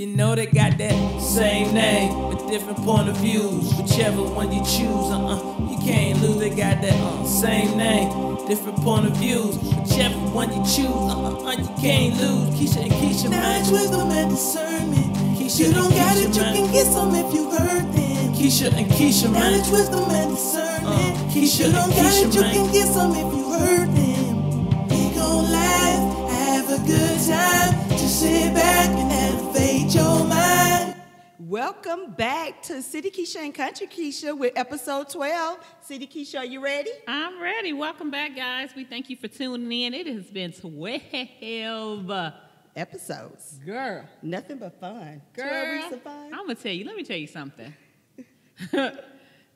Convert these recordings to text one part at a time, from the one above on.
You know they got that same name with different point of views. Whichever one you choose, you can't lose. They got that same name, different point of views. Whichever one you choose, you can't lose. Keisha and Keisha, man. Knowledge, wisdom, and discernment. Keisha, you don't got it, you can get some if you heard them. Keisha and Keisha, man. Knowledge, wisdom, and discernment. Keisha you don't and got Keisha, it, you man. can get some if you heard them. We gon' laugh, have a good time. Just sit back and elevate your mind. Welcome back to City Keisha and Country Keisha with episode 12. City Keisha, are you ready? I'm ready. Welcome back, guys. We thank you for tuning in. It has been 12 episodes. Girl. Nothing but fun. Girl. 12 weeks of fun. I'm going to tell you. Let me tell you something.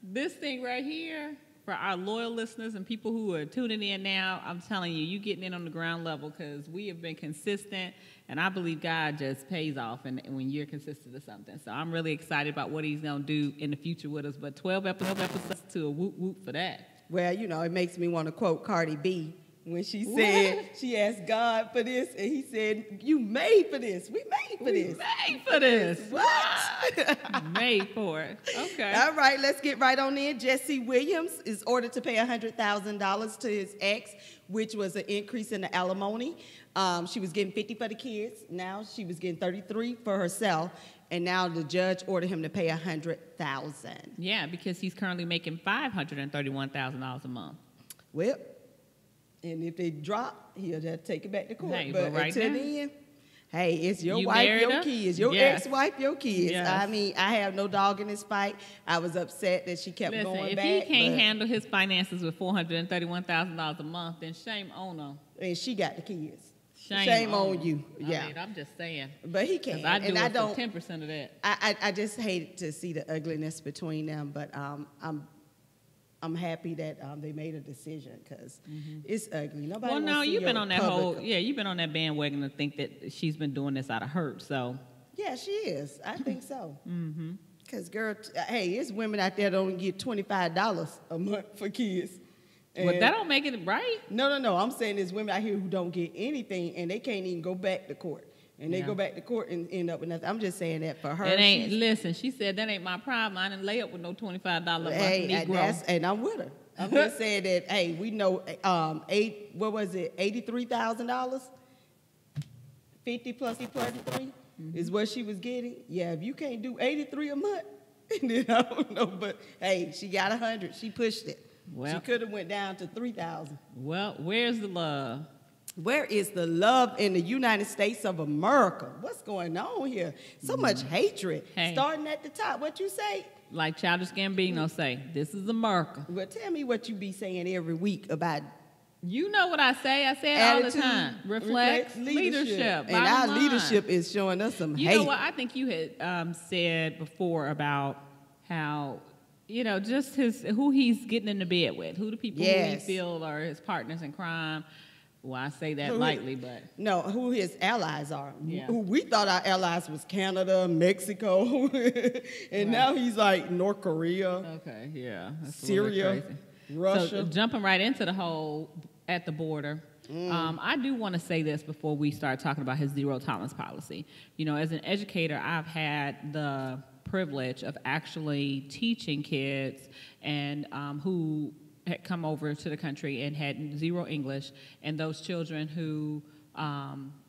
This thing right here, for our loyal listeners and people who are tuning in now, I'm telling you, you getting in on the ground level because we have been consistent, and I believe God just pays off and when you're consistent to something. So I'm really excited about what he's going to do in the future with us. But 12 episodes to a whoop whoop for that. Well, you know, it makes me want to quote Cardi B when she said, she asked God for this, and he said, you made for this. We made for this. Made for this. What? Made for it. Okay. All right, let's get right on in. Jesse Williams is ordered to pay $100,000 to his ex, which was an increase in the alimony. She was getting $50 for the kids. Now she was getting $33 for herself. And now the judge ordered him to pay $100,000. Yeah, because he's currently making $531,000 a month. Well, and if they drop, he'll just take it back to court. Hey, but right until now, then, hey, it's your you wife, married your her? kids. Your Yes. ex-wife, your kids. Yes. I mean, I have no dog in this fight. I was upset that she kept Listen, going if back. he can't but- handle his finances with $431,000 a month, then shame on him. And she got the kids. Shame on him. you. I Yeah. mean, I'm just saying. But he can't. 'Cause I do and it I for don't. 10% of that. I just hate to see the ugliness between them. But I'm happy that they made a decision because it's ugly. Nobody. Well, wants no, to see you've been your on that public- you've been on that bandwagon to think that she's been doing this out of hurt. So Yeah, she is. I think so. Because, girl, hey, it's women out there that don't get $25 a month for kids. but And- that don't make it right. No. I'm saying there's women out here who don't get anything, and they can't even go back to court. And they Yeah. go back to court and end up with nothing. I'm just saying that for her. It ain't. she's- Listen, she said that ain't my problem. I didn't lay up with no $25 a month Hey, Negro. and I'm with her. I'm just saying that, hey, we know, $83,000? 50 plus 33 is what she was getting. Yeah, if you can't do 83 a month, then I don't know. But, hey, she got 100. She pushed it. Well- she could have went down to 3,000. Well, where's the love? Where is the love in the United States of America? What's going on here? So much hatred. Hey. Starting at the top. What you say? Like Childish Gambino say, this is America. Well, tell me what you be saying every week about You know what I say. I say it all the attitude, time. Reflects leadership. And our Bottom line. leadership is showing us some You hate. know what? I think you had said before about how, just who he's getting in the bed with, who the people who he Yes. feel are his partners in crime. Well, I say that lightly, but No, who his allies are. Yeah. Who we thought our allies was Canada, Mexico, and now he's like North Korea, okay, yeah, that's a little bit Syria, crazy. Russia. So jumping right into the whole at the border, I do want to say this before we start talking about his zero tolerance policy. As an educator, I've had the privilege of actually teaching kids and who had come over to the country and had zero English, and those children who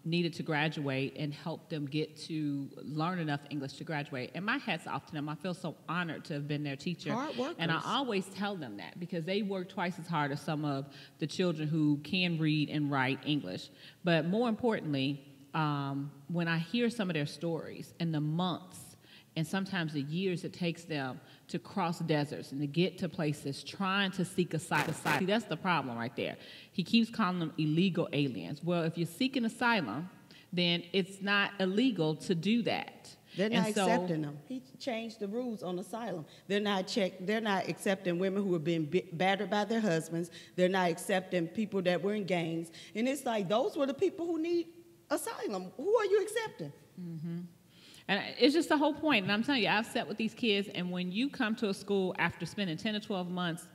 needed to graduate and help them get to learn enough English to graduate. And my hat's off to them. I feel so honored to have been their teacher. Hard workers. And I always tell them that because they work twice as hard as some of the children who can read and write English. But more importantly, when I hear some of their stories and the months and sometimes the years it takes them to cross deserts and to get to places trying to seek asylum. See, that's the problem right there. He keeps calling them illegal aliens. Well, if you're seeking asylum, then it's not illegal to do that. They're not And so- accepting them. He changed the rules on asylum. They're not accepting women who have been battered by their husbands. They're not accepting people that were in gangs. And it's like those were the people who need asylum. Who are you accepting? And it's just the whole point. And I'm telling you, I've sat with these kids, and when you come to a school after spending 10 to 12 months,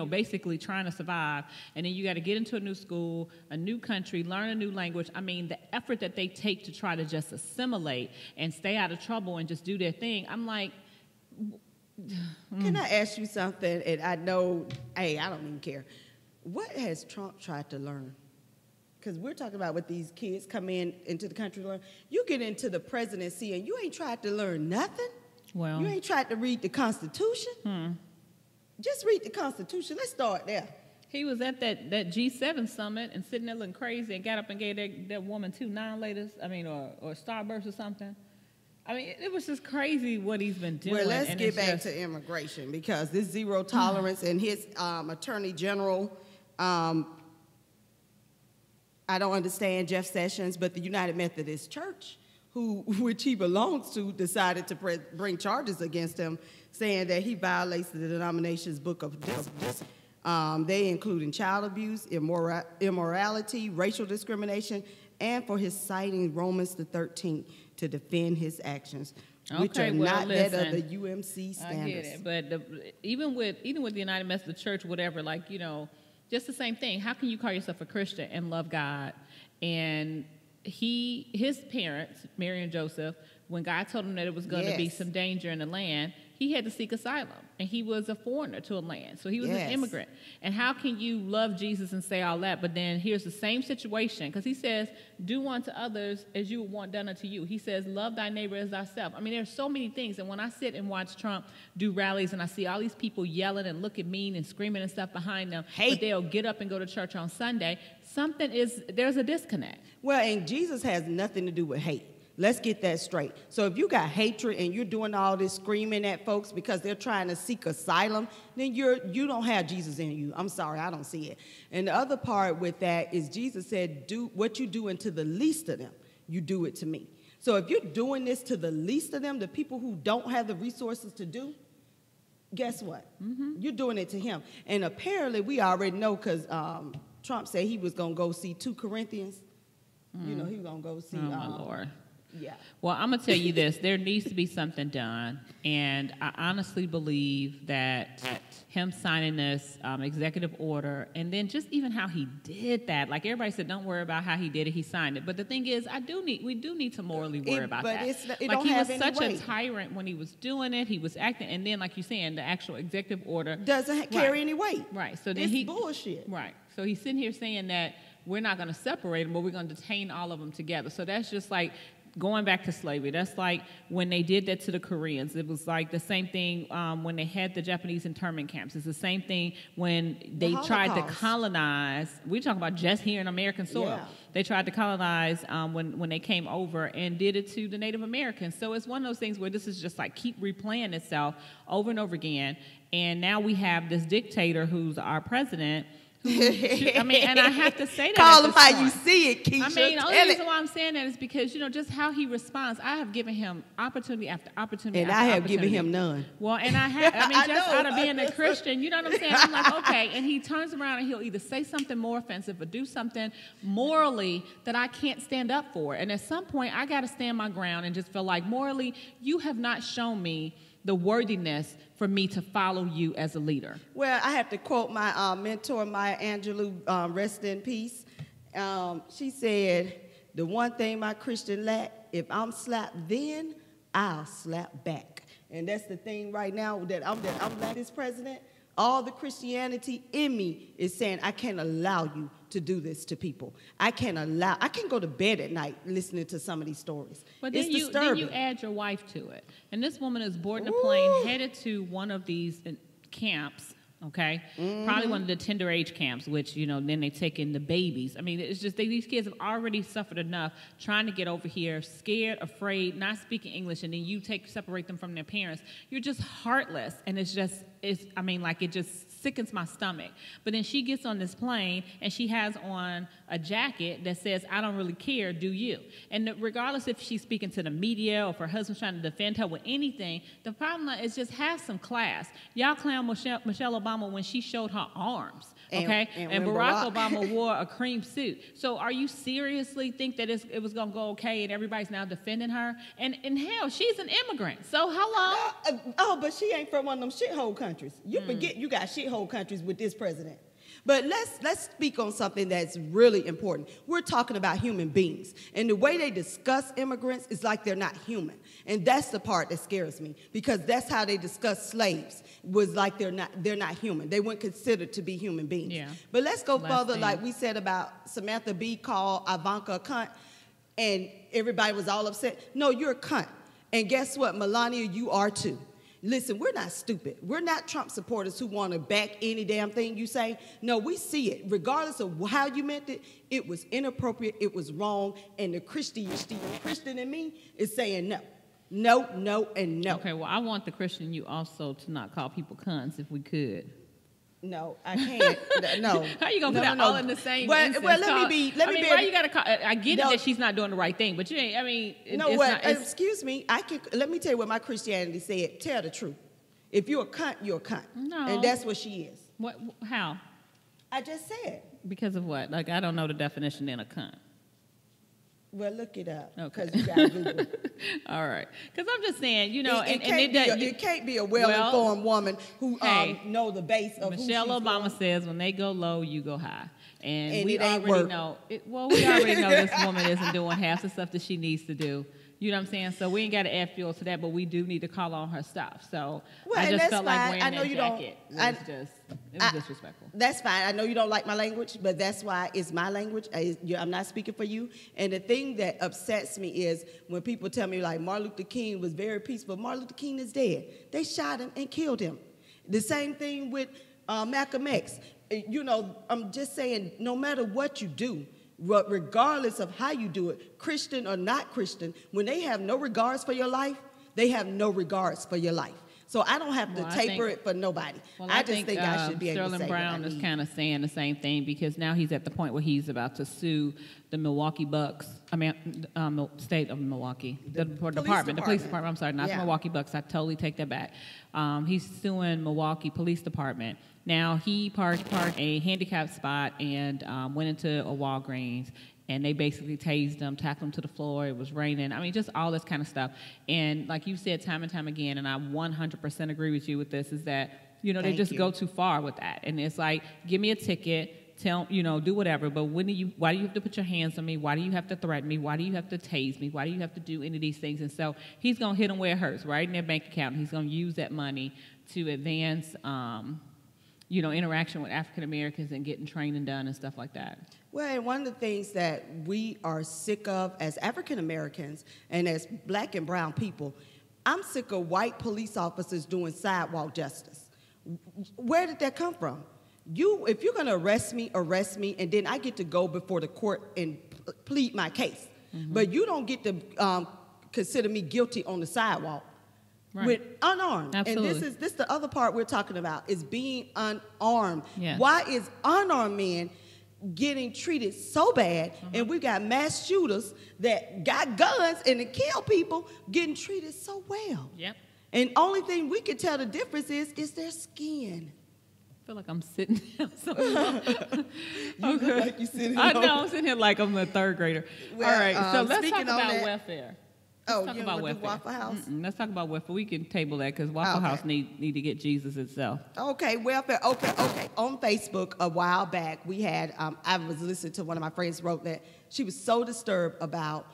basically trying to survive, and then you got to get into a new school, a new country, learn a new language. I mean, the effort that they take to try to just assimilate and stay out of trouble and just do their thing. I'm like, Can I ask you something? And I know, hey, I don't even care. What has Trump tried to learn? Because we're talking about what these kids come into the country to learn. You get into the presidency and you ain't tried to learn nothing. well, You ain't tried to read the Constitution. Just read the Constitution. Let's start there. he was at that G7 summit and sitting there looking crazy and got up and gave that woman 2 9-laters, or Starburst or something. I mean, it was just crazy what he's been doing. Well, let's and get it's back just- to immigration, because this zero tolerance and his attorney general, I don't understand Jeff Sessions, but the United Methodist Church, which he belongs to, decided to bring charges against him, saying that he violates the denomination's book of discipline. They including child abuse, immorality, racial discrimination, and for his citing Romans the 13th to defend his actions, which Okay, are well, not that of listen, the UMC standards. I get it, but even with the United Methodist Church, whatever, just the same thing. How can you call yourself a Christian and love God? And his parents, Mary and Joseph, when God told him that it was going to be Yes. some danger in the land, he had to seek asylum, and he was a foreigner to a land, so he was an Yes. immigrant. And how can you love Jesus and say all that, but then here's the same situation, because he says, do unto others as you would want done unto you. He says, love thy neighbor as thyself. I mean, there's so many things, and when I sit and watch Trump do rallies and I see all these people yelling and looking mean and screaming and stuff behind them, but they'll get up and go to church on Sunday, there's a disconnect. Well, and Jesus has nothing to do with hate. Let's get that straight. So if you got hatred and you're doing all this screaming at folks because they're trying to seek asylum, then you don't have Jesus in you. I'm sorry, I don't see it. And the other part with that is Jesus said, do what you do unto the least of them, you do it to me. So if you're doing this to the least of them, the people who don't have the resources to do, guess what? You're doing it to him. And apparently we already know, because Trump said he was going to go see 2 Corinthians. You know, he was going to go see. Oh, my Lord. Yeah. Well, I'm going to tell you this. There needs to be something done. And I honestly believe that him signing this executive order, and then just even how he did that, like everybody said, don't worry about how he did it, he signed it. But the thing is, we do need to morally worry about but that. it Like, don't he have was any such a weight. tyrant when he was doing it. He was acting. And then, like you're saying, the actual executive order Doesn't carry any weight. Right. So then It's bullshit. Right. So he's sitting here saying that we're not going to separate them, but we're going to detain all of them together. So that's just like going back to slavery. That's like when they did that to the Koreans. It was like the same thing when they had the Japanese internment camps. It's the same thing when they tried to Holocaust. colonize. We're talking about just here in American soil. Yeah. They tried to colonize when they came over and did it to the Native Americans. So it's one of those things where this is just like keep replaying itself over and over again. And now we have this dictator who's our president. I mean, and I have to say that. Call at him this how you point. see it, Keisha. I mean, the only Tell reason it. why I'm saying that is because, just how he responds. I have given him opportunity after opportunity And after I have given opportunity. him none. Well, and I mean, I just know. out of being a Christian, you know what I'm saying? I'm like, okay. And he turns around and he'll either say something more offensive or do something morally that I can't stand up for. And at some point, I got to stand my ground and just feel like morally, you have not shown me the worthiness for me to follow you as a leader. Well, I have to quote my mentor, Maya Angelou, rest in peace. She said, the one thing my Christian lack, if I'm slapped then, I'll slap back. And that's the thing right now that I'm like this president. All the Christianity in me is saying, I can't allow you to do this to people. I can't go to bed at night listening to some of these stories. But It's then you disturbing. add your wife to it. And this woman is boarding a plane, headed to one of these camps, okay? Probably one of the tender age camps, which, then they take in the babies. I mean, it's just these kids have already suffered enough trying to get over here, scared, afraid, not speaking English, and then you separate them from their parents. You're just heartless. And it just sickens my stomach. But then she gets on this plane and she has on a jacket that says, I don't really care, do you? And regardless if she's speaking to the media or if her husband's trying to defend her with anything, the problem is just have some class. Y'all clown Michelle Obama Obama when she showed her arms. And- Okay, and when Barack Barack- Obama wore a cream suit. So are you seriously think that it was gonna go okay and everybody's now defending her? And hell, she's an immigrant. So hello. But she ain't from one of them shithole countries. You forget you got shithole countries with this president. But let's speak on something that's really important. We're talking about human beings. And the way they discuss immigrants is like they're not human. And that's the part that scares me, because that's how they discuss slaves, was like they're not human. They weren't considered to be human beings. Yeah. But let's go Last further, thing. like we said about Samantha Bee called Ivanka a cunt, and everybody was all upset. No, you're a cunt. And guess what, Melania, you are too. Listen, we're not stupid. We're not Trump supporters who want to back any damn thing you say. No, we see it. Regardless of how you meant it, it was inappropriate, it was wrong, and the Christian in me is saying no. No, no, and no. Okay, well, I want the Christian you also to not call people cunts if we could. No, I can't. No. How you gonna put that all in the same Well, instance? well, let me be. Why you gotta call? I get No. it that she's not doing the right thing, but you ain't. I mean, No, it's what? not, it's, Excuse me. Let me tell you what my Christianity said. Tell the truth. If you're a cunt, you're a cunt. No. And that's what she is. what? How? I just said. Because of what? Like, I don't know the definition in a cunt. Well, look it up. Okay. Because you got to Google it. All right. Because I'm just saying, you know, It can't be a well-informed woman who Hey, know the base of Michelle who she's Obama going. says when they go low, you go high. And we it ain't already work. know. We already know this woman isn't doing half the stuff that she needs to do. You know what I'm saying? So we ain't got to add fuel to that, but we do need to call on her stuff. So Well, I and just that's felt like fine. wearing I know that you don't- jacket I- was disrespectful. That's fine. I know you don't like my language, but that's why it's my language. I'm not speaking for you. And the thing that upsets me is when people tell me, like, Martin Luther King was very peaceful. Martin Luther King is dead. They shot him and killed him. The same thing with Malcolm X. You know, I'm just saying, no matter what you do, regardless of how you do it, Christian or not Christian, when they have no regards for your life, they have no regards for your life. So I don't have to Well, I taper think- it for nobody. Well, I just think I should be able to Sterling say Brown what I is need. kind of saying the same thing because now he's at the point where he's about to sue the Milwaukee Bucks. I mean, state of Milwaukee, the police department. I'm sorry, not the Yeah. Milwaukee Bucks. I totally take that back. He's suing Milwaukee Police Department. Now he parked a handicapped spot and went into a Walgreens. And they basically tased him, tackled him to the floor. It was raining. I mean, just all this kind of stuff. And like you said time and time again, and I 100% agree with you with this, is that, you know, they Thank just you. go too far with that. And it's like, give me a ticket, do whatever. But why do you have to put your hands on me? Why do you have to threaten me? Why do you have to tase me? Why do you have to do any of these things? And so he's going to hit them where it hurts, right in their bank account. He's going to use that money to advance, interaction with African Americans and getting training done and stuff like that. Well, and one of the things that we are sick of as African Americans and as black and brown people, I'm sick of white police officers doing sidewalk justice. Where did that come from? If you're going to arrest me, and then I get to go before the court and plead my case. Mm-hmm. But you don't get to consider me guilty on the sidewalk. Right. With unarmed. Absolutely. And this is the other part we're talking about, is being unarmed. Yes. Why is unarmed men getting treated so bad, and we got mass shooters that got guns and to kill people getting treated so well? Yep. And only thing we can tell the difference is their skin. I feel like I'm sitting down so You look like you sitting I on- know, I'm sitting here like I'm a third grader. Well, All right, so let's speaking talk on about that- welfare. Oh, Let's talk you about want to do welfare. Waffle House? Let's talk about welfare. We can table that because Waffle Okay. House need to get Jesus itself. Okay, welfare. Okay. On Facebook a while back, we had, I was listening to one of my friends wrote that she was so disturbed about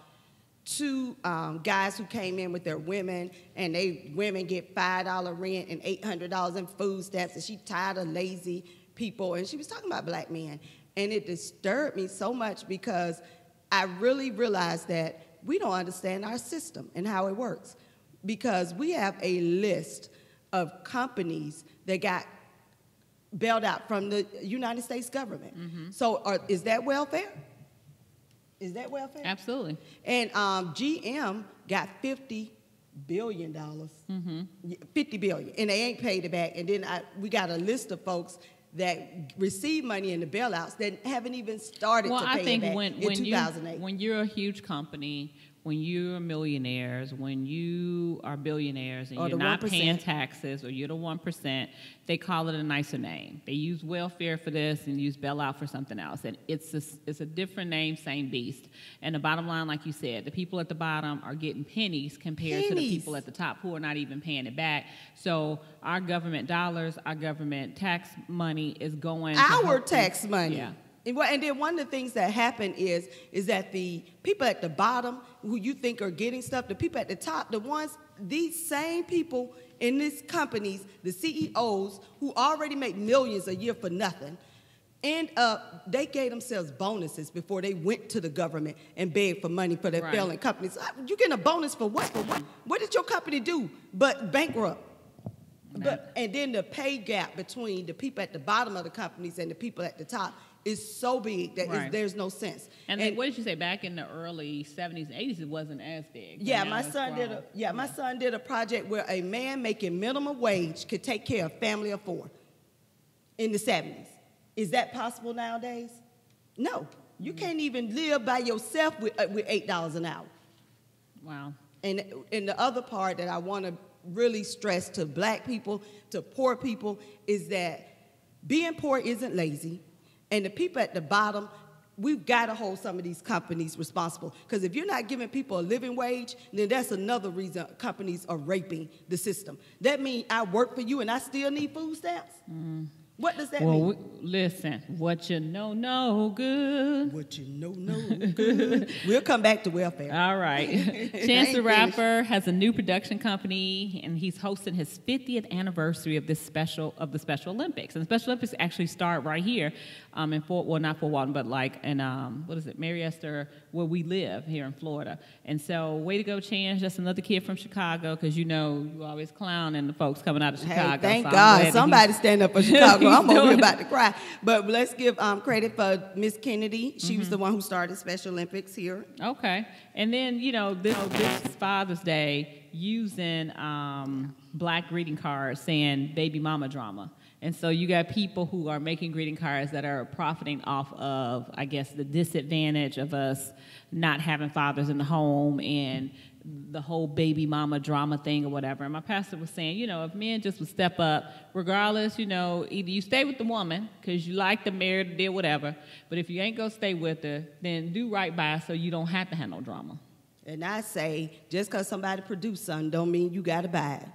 two guys who came in with their women, and women get $5 rent and $800 in food stamps, and she tired of lazy people, and she was talking about black men. And it disturbed me so much because I really realized that we don't understand our system and how it works, because we have a list of companies that got bailed out from the United States government. Mm-hmm. So is that welfare? Is that welfare? Absolutely. And GM got $50 billion. Mm-hmm. $50 billion, and they ain't paid it back. And then we got a list of folks that received money in the bailouts that haven't even started to pay it back in 2008. When you're a huge company when you're millionaires, when you are billionaires, and Or you're the not 1%. paying taxes, or you're the 1%, they call it a nicer name. They use welfare for this and use bailout for something else. And it's a different name, same beast. And the bottom line, like you said, the people at the bottom are getting pennies compared to the people at the top who are not even paying it back. So our government dollars, our government tax money is going to Our help tax money. Yeah. And then one of the things that happen is that the people at the bottom who you think are getting stuff, the people at the top, these same people in these companies, the CEOs who already make millions a year for nothing, end up, they gave themselves bonuses before they went to the government and begged for money for their failing companies. You getting a bonus for what? What did your company do but bankrupt? And then the pay gap between the people at the bottom of the companies and the people at the top is so big that there's no sense. And what did you say? Back in the early 70s and 80s, it wasn't as big. Yeah, my son did a project where a man making minimum wage could take care of a family of 4 in the 70s. Is that possible nowadays? No. You can't even live by yourself with $8 an hour. Wow. And the other part that I want to really stress to black people, to poor people, is that being poor isn't lazy. And the people at the bottom, we've got to hold some of these companies responsible. Because if you're not giving people a living wage, then that's another reason companies are raping the system. That means I work for you and I still need food stamps? What does that mean? Listen, what you know good. What you know good. We'll come back to welfare. All right. Chance the Rapper has a new production company, and he's hosting his 50th anniversary of the Special Olympics. And the Special Olympics actually start right here in Fort Walton, but like in, Mary Esther, where we live here in Florida. And so, way to go, Chance. Just another kid from Chicago, because you always clowning the folks coming out of Chicago. Hey, thank God. Somebody stand up for Chicago. I'm over here about to cry. But let's give credit for Miss Kennedy. She was the one who started Special Olympics here. Okay. And then, this Father's Day, using black greeting cards saying baby mama drama. And so you got people who are making greeting cards that are profiting off of, I guess, the disadvantage of us not having fathers in the home and the whole baby mama drama thing or whatever. And my pastor was saying, if men just would step up, regardless, either you stay with the woman because you like the married, did whatever, but if you ain't going to stay with her, then do right by her so you don't have to have no drama. And I say, just because somebody produced something don't mean you got to buy it.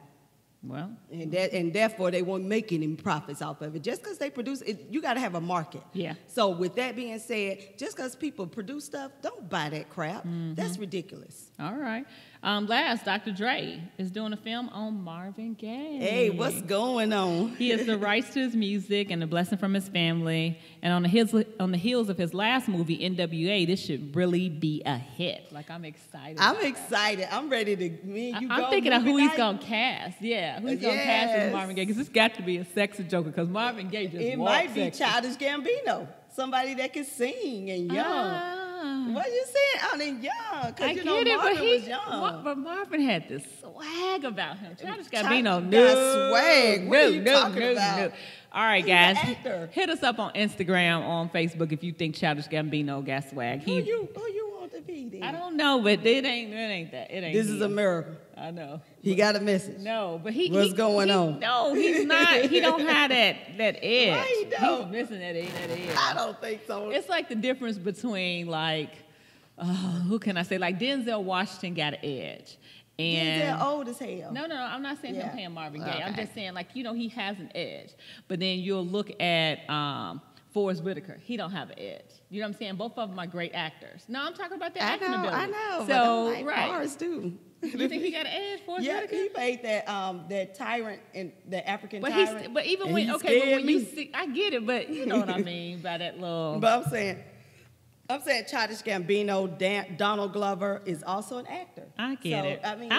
Well, and therefore they won't make any profits off of it. Just because they produce it, you got to have a market. Yeah. So with that being said, just because people produce stuff, don't buy that crap. That's ridiculous. All right. Last, Dr. Dre is doing a film on Marvin Gaye. Hey, what's going on? He has the rights to his music and a blessing from his family. And on the heels of his last movie, NWA, this should really be a hit. Like, I'm excited. I'm excited. I'm ready to. I'm thinking of who he's gonna cast. Yeah, who's gonna cast as Marvin Gaye? Because it's got to be a sexy joker. Because Marvin Gaye just might be sexy. Childish Gambino, somebody that can sing and young. What you saying? I mean, young, because Marvin was young. But Marvin had this swag about him. Childish Gambino, got swag. What are you talking about? No. All right, guys, hit us up on Instagram, on Facebook if you think Childish Gambino got swag. Who you want to be then? I don't know, but it ain't that. It ain't. This is America. I know. He got a message. No, but what's going on? No, he's not. He don't have that edge. Why he don't? He's missing that edge. I don't think so. It's like the difference between who can I say? Like Denzel Washington got an edge. And Denzel old as hell. No, I'm not saying him playing Marvin Gaye. Okay. I'm just saying he has an edge. But then you'll look at Forrest Whitaker. He don't have an edge. You know what I'm saying? Both of them are great actors. No, I'm talking about their acting ability. I know. So but Forrest do. You think he got an edge, Forrest Whitaker? Yeah, he played that tyrant and the African tyrant. But even when you see, I get it, but you know what I mean by that little. But I'm saying Childish Gambino, Donald Glover is also an actor. I get it. I mean,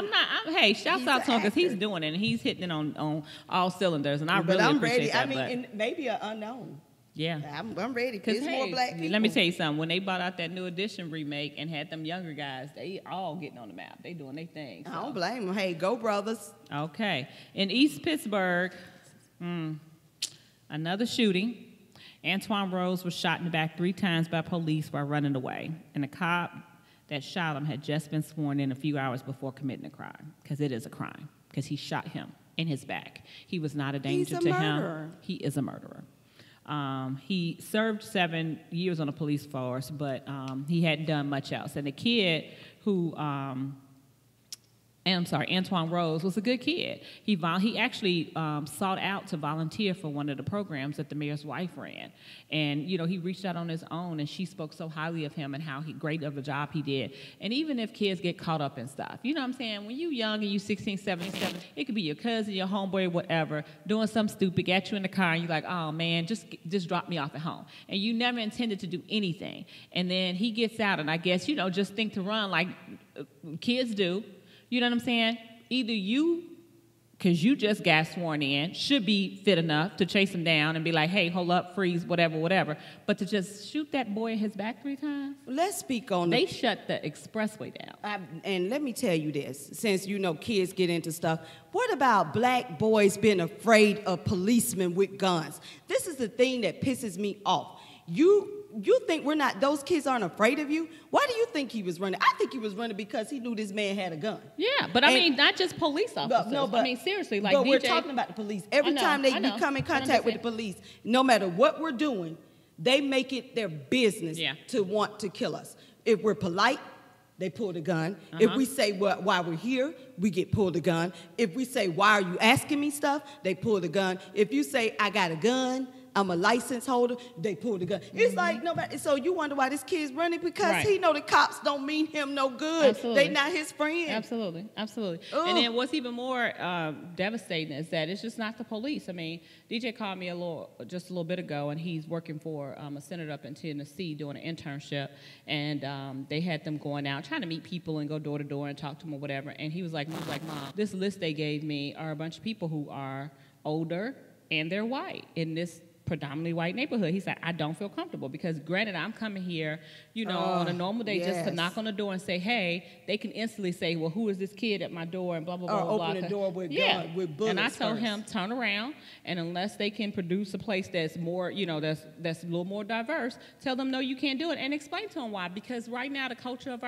hey, shouts out to him because he's doing it and he's hitting it on all cylinders, and I really appreciate that. And maybe an unknown. Yeah, I'm ready because more black people. Let me tell you something. When they brought out that New Edition remake and had them younger guys, they all getting on the map. They doing their thing. So. I don't blame them. Hey, go brothers. Okay, in East Pittsburgh, another shooting. Antoine Rose was shot in the back 3 times by police while running away. And the that shot him had just been sworn in a few hours before committing the crime, because it is a crime, because he shot him in his back. He was not a danger to him. He is a murderer. He served 7 years on the police force, but he hadn't done much else. And the kid who, Antoine Rose was a good kid. He actually sought out to volunteer for one of the programs that the mayor's wife ran. And, you know, he reached out on his own, and she spoke so highly of him and how great of a job he did. And even if kids get caught up in stuff, you know what I'm saying? When you young and you 16, 17, it could be your cousin, your homeboy, whatever, doing something stupid, got you in the car, and you're like, oh, man, just drop me off at home. And you never intended to do anything. And then he gets out, and I guess, you know, just think to run like kids do. You know what I'm saying? Either you, because you just got sworn in, should be fit enough to chase him down and be like, hey, hold up, freeze, whatever, whatever. But to just shoot that boy in his back 3 times? Let's speak on They shut the expressway down. And let me tell you this, since, you know, kids get into stuff, what about black boys being afraid of policemen with guns? This is the thing that pisses me off. You think those kids aren't afraid of you? Why do you think he was running? I think he was running because he knew this man had a gun. Yeah, but I mean, not just police officers. I mean, seriously, like but DJ, we're talking about the police. Every time they come in contact with the police, no matter what we're doing, they make it their business to want to kill us. If we're polite, they pull the gun. If we say why we're here, we get pulled the gun. If we say, why are you asking me stuff, they pull the gun. If you say, I got a gun, I'm a license holder, they pull the gun. It's like nobody. So you wonder why this kid's running, because he know the cops don't mean him no good. Absolutely. They not his friend. Absolutely. Ugh. And then what's even more devastating is that it's just not the police. I mean, DJ called me just a little bit ago, and he's working for a senator up in Tennessee doing an internship, and they had them going out trying to meet people and go door to door and talk to them or whatever. And he was like, Mom, this list they gave me are a bunch of people who are older and they're white in this predominantly white neighborhood. He said, I don't feel comfortable, because granted, I'm coming here, you know, on a normal day just to knock on the door and say, hey, they can instantly say, well, who is this kid at my door, and blah, blah, blah, blah. Open the door with gun, with bullets. And I told him, turn around, and unless they can produce a place that's more, you know, that's a little more diverse, tell them, no, you can't do it, and explain to them why. Because right now, the culture of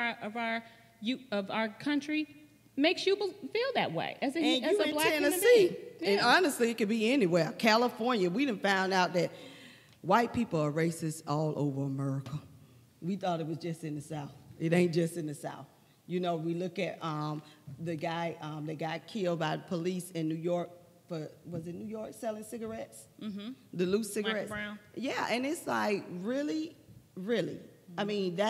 our country makes you feel that way as a black Tennessee. And honestly, it could be anywhere. California, we done found out that white people are racist all over America. We thought it was just in the South. It ain't just in the South. You know, we look at the guy that got killed by the police in New York for, was it New York, selling cigarettes? Mm-hmm. The loose cigarettes. Michael Brown. Yeah, and it's like, really? Really? Mm-hmm. I mean,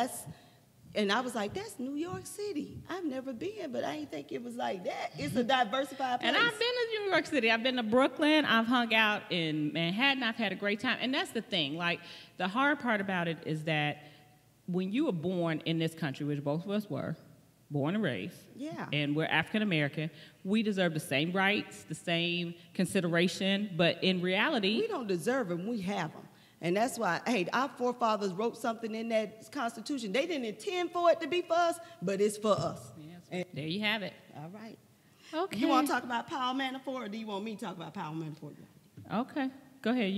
and I was like, that's New York City. I've never been, but I didn't think it was like that. It's a diversified place. And I've been to New York City. I've been to Brooklyn. I've hung out in Manhattan. I've had a great time. And that's the thing. Like, the hard part about it is that when you were born in this country, which both of us were, born and raised, and we're African American, we deserve the same rights, the same consideration. But in reality, we don't deserve them. We have them. And that's why, hey, our forefathers wrote something in that Constitution. They didn't intend for it to be for us, but it's for us. Yes, and there you have it. All right. Okay. You want to talk about Paul Manafort, or do you want me to talk about Paul Manafort? Okay. Go ahead.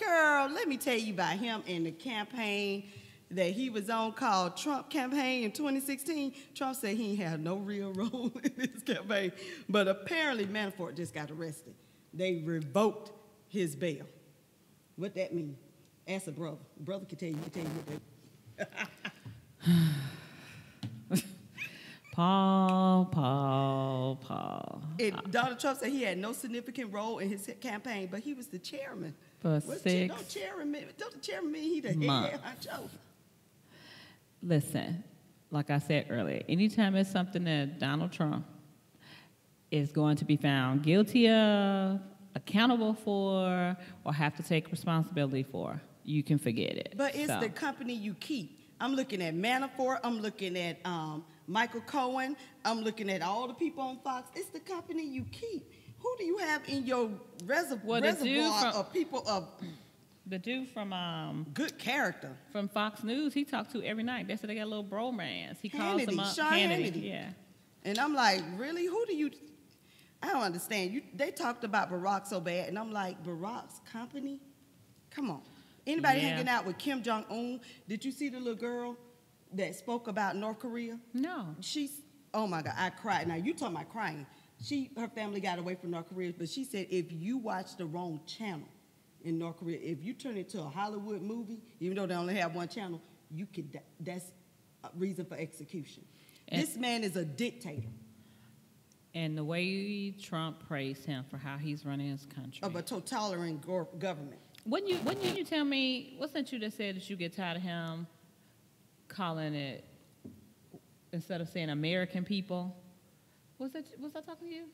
Girl, let me tell you about him and the campaign that he was on called Trump campaign in 2016. Trump said he had no real role in this campaign. But apparently Manafort just got arrested. They revoked his bail. What that mean? Ask a brother. A brother can tell you what that Paul. Donald Trump said he had no significant role in his campaign, but he was the chairman. For 6 don't the chairman mean he the head honcho? Listen, like I said earlier, anytime it's something that Donald Trump is going to be found guilty of, accountable for, or have to take responsibility for, you can forget it. But it's the company you keep. I'm looking at Manafort. I'm looking at Michael Cohen. I'm looking at all the people on Fox. It's the company you keep. Who do you have in your reservoir of people of... The dude from... good character. From Fox News, he talked to every night. They said they got a little bromance. He calls him up. Sean Hannity. Yeah. And I'm like, really? Who do you... I don't understand. They talked about Barack so bad, and I'm like, Barack's company? Come on. Anybody hanging out with Kim Jong-un? Did you see the little girl that spoke about North Korea? No. Oh my God, I cried. Now you talking about crying. Her family got away from North Korea, but she said if you watch the wrong channel in North Korea, if you turn it to a Hollywood movie, even though they only have one channel, that's a reason for execution. This man is a dictator. And the way Trump praised him for how he's running his country. Of a totalitarian government. Wouldn't you tell me, wasn't you that said that you get tired of him calling it, instead of saying American people? Was I talking to you?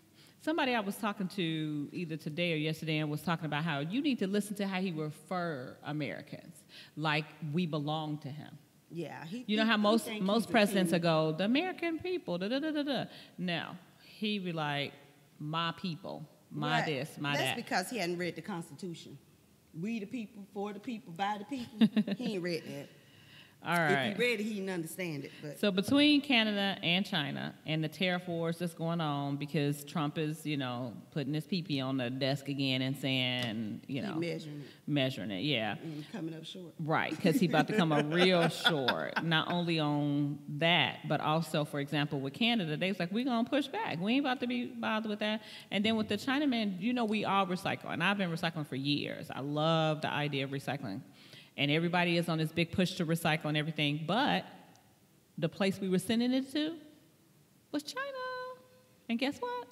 Somebody I was talking to either today or yesterday and was talking about how you need to listen to how he refer Americans, like we belong to him. Yeah. You know how most presidents go, the American people, da-da-da-da-da. No, he be like, my people, my this, my that. That's because he hadn't read the Constitution. We the people, for the people, by the people. He ain't read that. All right. If he read it, he didn't understand it. But. So between Canada and China and the tariff wars that's going on because Trump is, putting his pee-pee on the desk again and saying, measuring it, yeah. And coming up short. Right, because he's about to come up real short, not only on that, but also, for example, with Canada, they was like, we're going to push back. We ain't about to be bothered with that. And then with the Chinaman, we all recycle. And I've been recycling for years. I love the idea of recycling. And everybody is on this big push to recycle and everything, but the place we were sending it to was China. And guess what?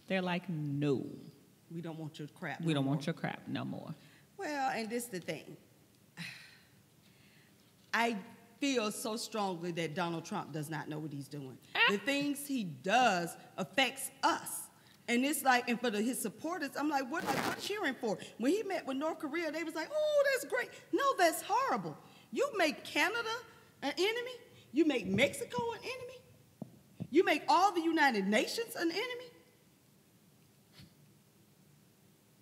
They're like, no. We don't want your crap. We don't want your crap no more. Well, and this is the thing. I feel so strongly that Donald Trump does not know what he's doing. The things he does affects us. And it's like, and for his supporters, I'm like, what are you cheering for? When he met with North Korea, they was like, oh, that's great. No, that's horrible. You make Canada an enemy. You make Mexico an enemy. You make all the United Nations an enemy.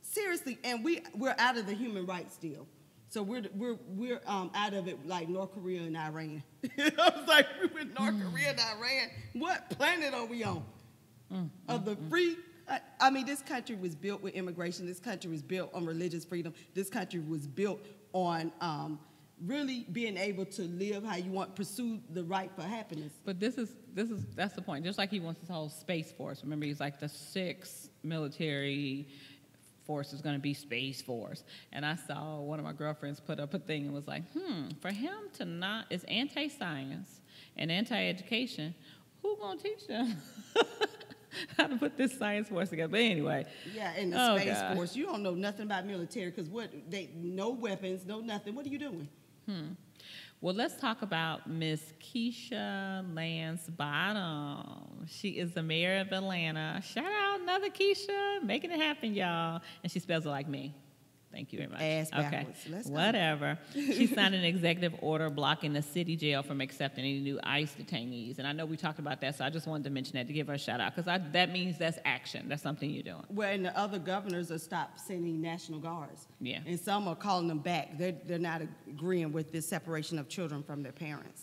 Seriously, and we're out of the human rights deal. So we're out of it like North Korea and Iran. I was like, we're with North Korea and Iran. What planet are we on? Of the free. I mean, this country was built with immigration. This country was built on religious freedom. This country was built on really being able to live how you want, pursue the right for happiness. But that's the point. Just like he wants this whole space force. Remember, he's like the 6th military force is going to be Space Force. And I saw one of my girlfriends put up a thing and was like, for him to not, it's anti-science and anti-education, who going to teach them? How to put this science force together. But anyway. Yeah, and the Space Force, you don't know nothing about military because no weapons, no nothing. What are you doing? Well, let's talk about Miss Keisha Lance Bottom. She is the mayor of Atlanta. Shout out another Keisha, making it happen, y'all. And she spells it like me. Thank you very much. Ass backwards. Okay. Let's go. Whatever. She signed an executive order blocking the city jail from accepting any new ICE detainees. And I know we talked about that, so I just wanted to mention that to give her a shout out because that means that's action. That's something you're doing. Well, and the other governors have stopped sending National Guards. Yeah. And some are calling them back. They're not agreeing with this separation of children from their parents.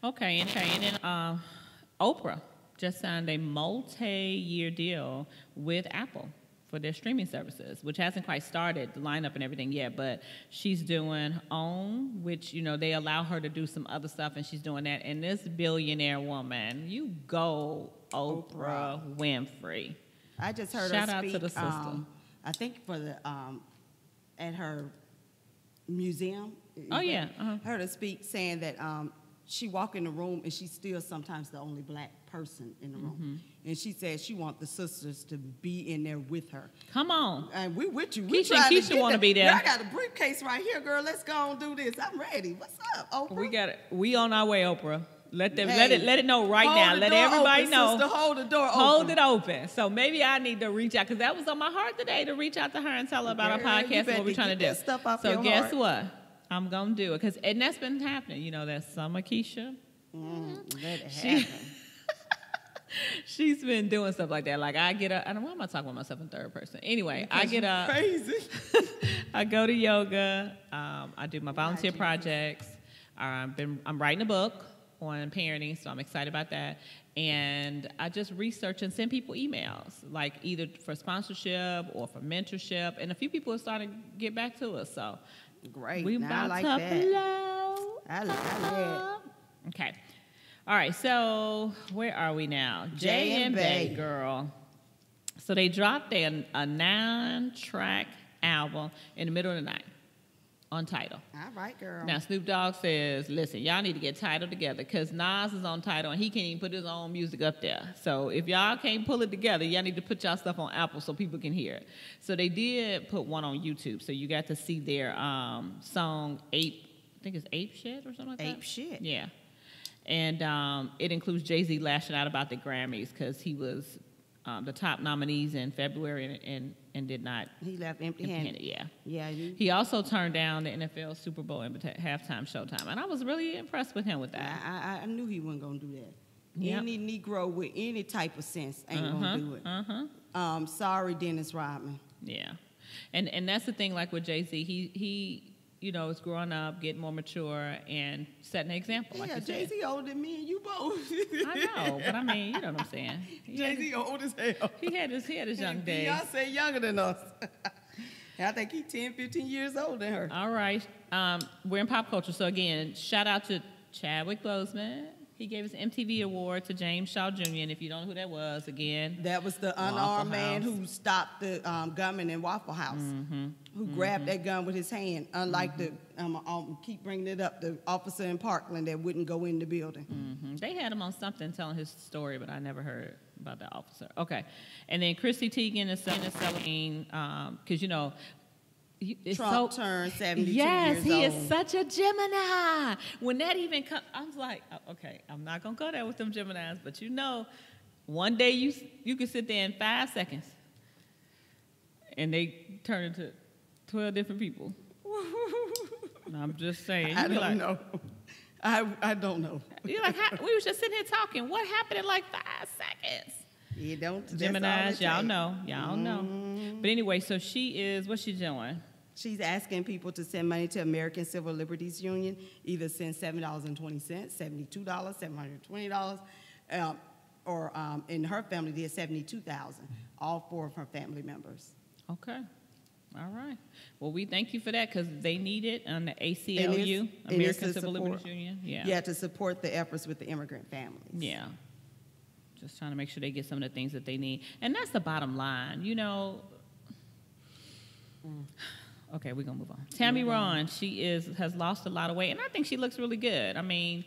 Okay. And then Oprah just signed a multi-year deal with Apple for their streaming services, which hasn't quite started the lineup and everything yet, but she's doing OWN, which, they allow her to do some other stuff, and she's doing that. And this billionaire woman, you go, Oprah Winfrey. I just heard Shout her out speak, to the sister. I think for the, at her museum. Oh, yeah. Uh-huh. Heard her speak saying that she walk in the room and she's still sometimes the only black person in the room. And she said she want the sisters to be in there with her. Come on. And we with you. Keisha want to be there. Girl, I got a briefcase right here, girl. Let's go and do this. I'm ready. What's up, Oprah? We got it. We on our way, Oprah. Let it know right now. Let everybody open, know. Sister, hold the door open. Hold it open. So maybe I need to reach out because that was on my heart today to reach out to her and tell her about our podcast and what we're trying to do. Stuff off so your guess heart. what? I'm gonna do it and that's been happening. That Summer Keisha. Let it happen. She's been doing stuff like that. Like I get up. I don't know why am I talking about myself in third person. Anyway, I get up. Crazy. I go to yoga. I do my volunteer projects. I'm writing a book on parenting, so I'm excited about that. And I just research and send people emails, like either for sponsorship or for mentorship. And a few people are starting to get back to us. So Great. we Now about I like to that. blow I like that. Okay. All right, so where are we now? Jay and Bay. Girl. So they dropped a 9-track album in the middle of the night on Tidal. All right, girl. Now, Snoop Dogg says, listen, y'all need to get Tidal together because Nas is on Tidal and he can't even put his own music up there. So if y'all can't pull it together, y'all need to put y'all stuff on Apple so people can hear it. So they did put one on YouTube. So you got to see their song, I think it's Ape Shit or something like that? Ape Shit. Yeah. And it includes Jay-Z lashing out about the Grammys because he was the top nominees in February and did not. He left empty-handed. Yeah. Yeah. He also turned down the NFL Super Bowl halftime showtime, and I was really impressed with him with that. I knew he wasn't gonna do that. Yep. Any Negro with any type of sense ain't gonna do it. Sorry, Dennis Rodman. Yeah, and that's the thing. Like with Jay-Z, he is growing up, getting more mature, and setting an example. Yeah, like you said. Jay-Z older than me and you both. I know, but I mean, you know what I'm saying. Jay-Z old as hell. He had his young days. Beyonce younger than us. I think he's 10, 15 years older than her. All right, we're in pop culture, so again, shout out to Chadwick Boseman. He gave his MTV award to James Shaw Jr., and if you don't know who that was, again... That was the unarmed man who stopped the gunman in Waffle House, who grabbed that gun with his hand, unlike the, keep bringing it up, the officer in Parkland that wouldn't go in the building. They had him on something telling his story, but I never heard about the officer. Okay. And then Chrissy Teigen is selling, because, Trump turned 72 years old. Yes, he is such a Gemini. When that even comes, I was like, okay, I'm not going to go there with them Geminis, but one day you can sit there in 5 seconds and they turn into 12 different people. And I'm just saying. I don't know. I don't know. You're like, we was just sitting here talking. What happened in like 5 seconds? You don't. Geminis, y'all know. Y'all know. But anyway, so what's she doing? She's asking people to send money to American Civil Liberties Union, either send $7.20, $72, $720, or in her family, there's $72,000, all 4 of her family members. Okay. All right. Well, we thank you for that because they need it on the ACLU, American Civil Liberties Union. Yeah, to support the efforts with the immigrant families. Yeah. Just trying to make sure they get some of the things that they need. And that's the bottom line. Okay, we're going to move on. Tammy Ron, she has lost a lot of weight, and I think she looks really good. I mean,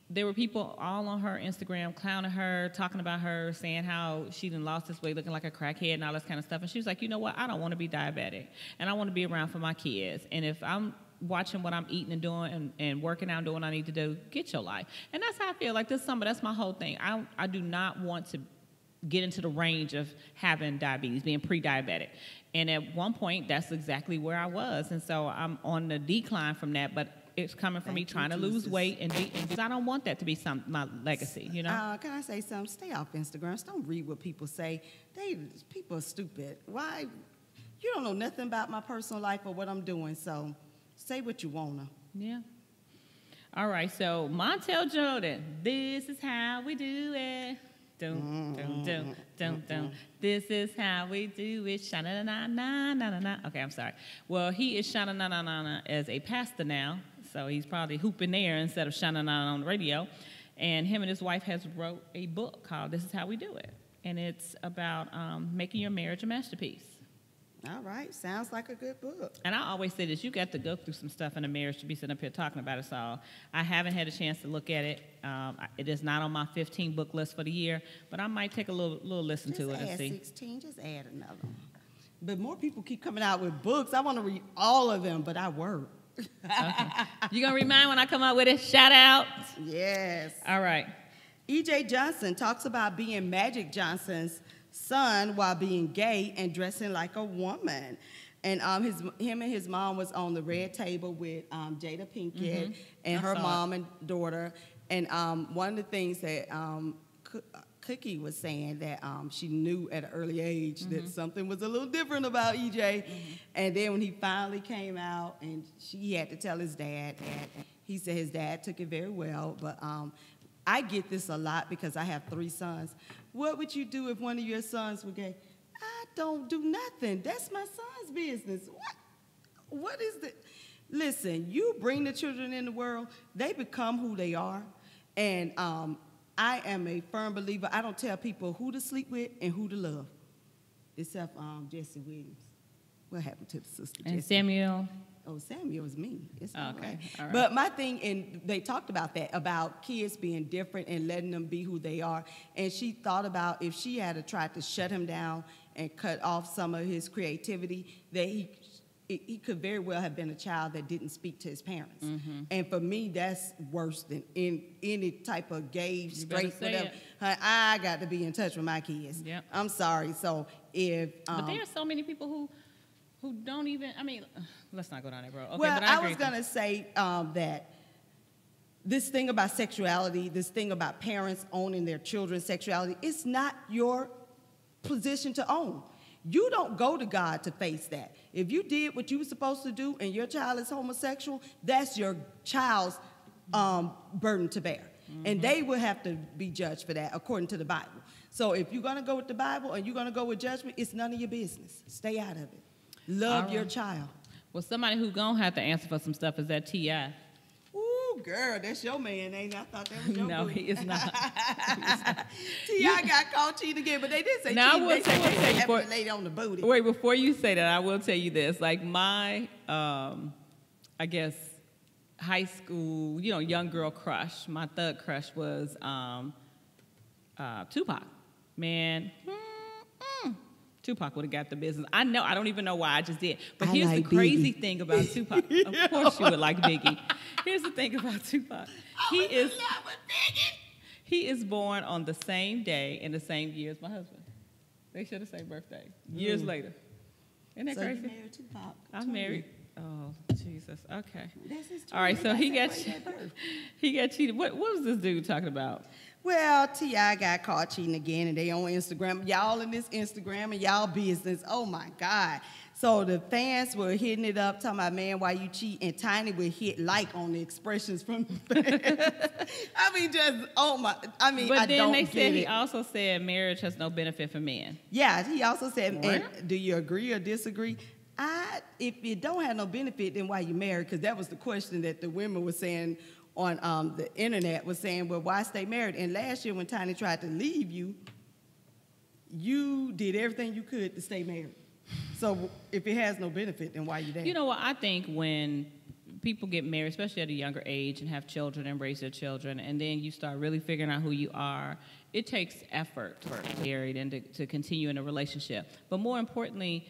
there were people all on her Instagram clowning her, talking about her, saying how she done lost this weight, looking like a crackhead and all this kind of stuff. And she was like, you know what? I don't want to be diabetic, and I want to be around for my kids. And if I'm watching what I'm eating and doing and working out and doing what I need to do, get your life. And that's how I feel. Like that's my whole thing. I do not want to get into the range of having diabetes, being pre-diabetic. And at one point, that's exactly where I was. And so I'm on the decline from that, but it's coming from me trying to lose weight, and I don't want that to be my legacy, Can I say something? Stay off Instagram. Don't read what people say. People are stupid. Why? You don't know nothing about my personal life or what I'm doing, so say what you want to. Yeah. All right, so Montel Jordan, this is how we do it. Dum, dum, dum, dum, dum. This is how we do it. Sha-na-na-na-na-na-na. Okay, I'm sorry. Well, he is sha-na-na-na-na as a pastor now, so he's probably hooping there instead of sha-na-na on the radio. And him and his wife has wrote a book called This Is How We Do It. And it's about making your marriage a masterpiece. All right. Sounds like a good book. And I always say this, you got to go through some stuff in a marriage to be sitting up here talking about it. So I haven't had a chance to look at it. It is not on my 15 book list for the year, but I might take a little listen to it and see. 16, just add another one. But more people keep coming out with books. I want to read all of them, but I work. Okay. You going to read mine when I come out with it? Shout out. Yes. All right. E.J. Johnson talks about being Magic Johnson's son while being gay and dressing like a woman. And him and his mom was on the red table with Jada Pinkett and her mom and daughter. And one of the things that Cookie was saying that she knew at an early age that something was a little different about EJ. And then when he finally came out and he had to tell his dad, he said his dad took it very well. But I get this a lot because I have 3 sons. What would you do if one of your sons were gay? I don't do nothing. That's my son's business. What is the... Listen, you bring the children in the world, they become who they are. And I am a firm believer. I don't tell people who to sleep with and who to love, except Jesse Williams. What happened to the sister? And Jesse? Samuel. Oh, Samuel was me. It's all Okay, right. all right. But my thing, and they talked about that, about kids being different and letting them be who they are. And she thought about if she had tried to shut him down and cut off some of his creativity, that he could very well have been a child that didn't speak to his parents. Mm-hmm. And for me, that's worse than in any type of gay, better straight, say whatever. it. I got to be in touch with my kids. Yep. I'm sorry. So if But there are so many people who don't even, I mean, let's not go down that road. Okay, well, but I I agree was with you. going to say that this thing about sexuality, this thing about parents owning their children's sexuality, it's not your position to own. You don't go to God to face that. If you did what you were supposed to do and your child is homosexual, that's your child's burden to bear. Mm-hmm. And they will have to be judged for that according to the Bible. So if you're going to go with the Bible and you're going to go with judgment, it's none of your business. Stay out of it. Love your child. Well, somebody who's going to have to answer for some stuff is that T.I. Ooh, girl, that's your man, ain't it? I thought that was your No, boo. he is not. T.I. got caught cheating again, but they did say Now, I cheating. will They tell said you they before- slapped the lady on the booty. Wait, before you say that, I will tell you this. Like my, I guess, high school, young girl crush, my thug crush was Tupac. Man, Tupac would have got the business. I know. I don't even know why. I just did. But I here's like the crazy Biggie. thing about Tupac. Of course you would like Biggie. Here's the thing about Tupac. He is born on the same day and the same year as my husband. They share the same birthday. Years later. Isn't that So crazy? you married Tupac. I'm married. Oh, Jesus. Okay. That's his All right, twin. so he got That's his birth. he got cheated. What was this dude talking about? Well, T.I. got caught cheating again, and they on Instagram. Y'all in this Instagram and y'all business. Oh, my God. So the fans were hitting it up, talking about, man, why you cheat? And Tiny would hit like on the expressions from the fans. I mean, But I then don't they get said he it. also said marriage has no benefit for men. Yeah, he also said, What? and do you agree or disagree? If it don't have no benefit, then why you married? Because that was the question that the women were saying on the internet, was saying, well, why stay married? And last year when Tiny tried to leave you, you did everything you could to stay married. So if it has no benefit, then why you there? You know what? I think when people get married, especially at a younger age, and have children and raise their children, and then you start really figuring out who you are, it takes effort to get married and to continue in a relationship. But more importantly,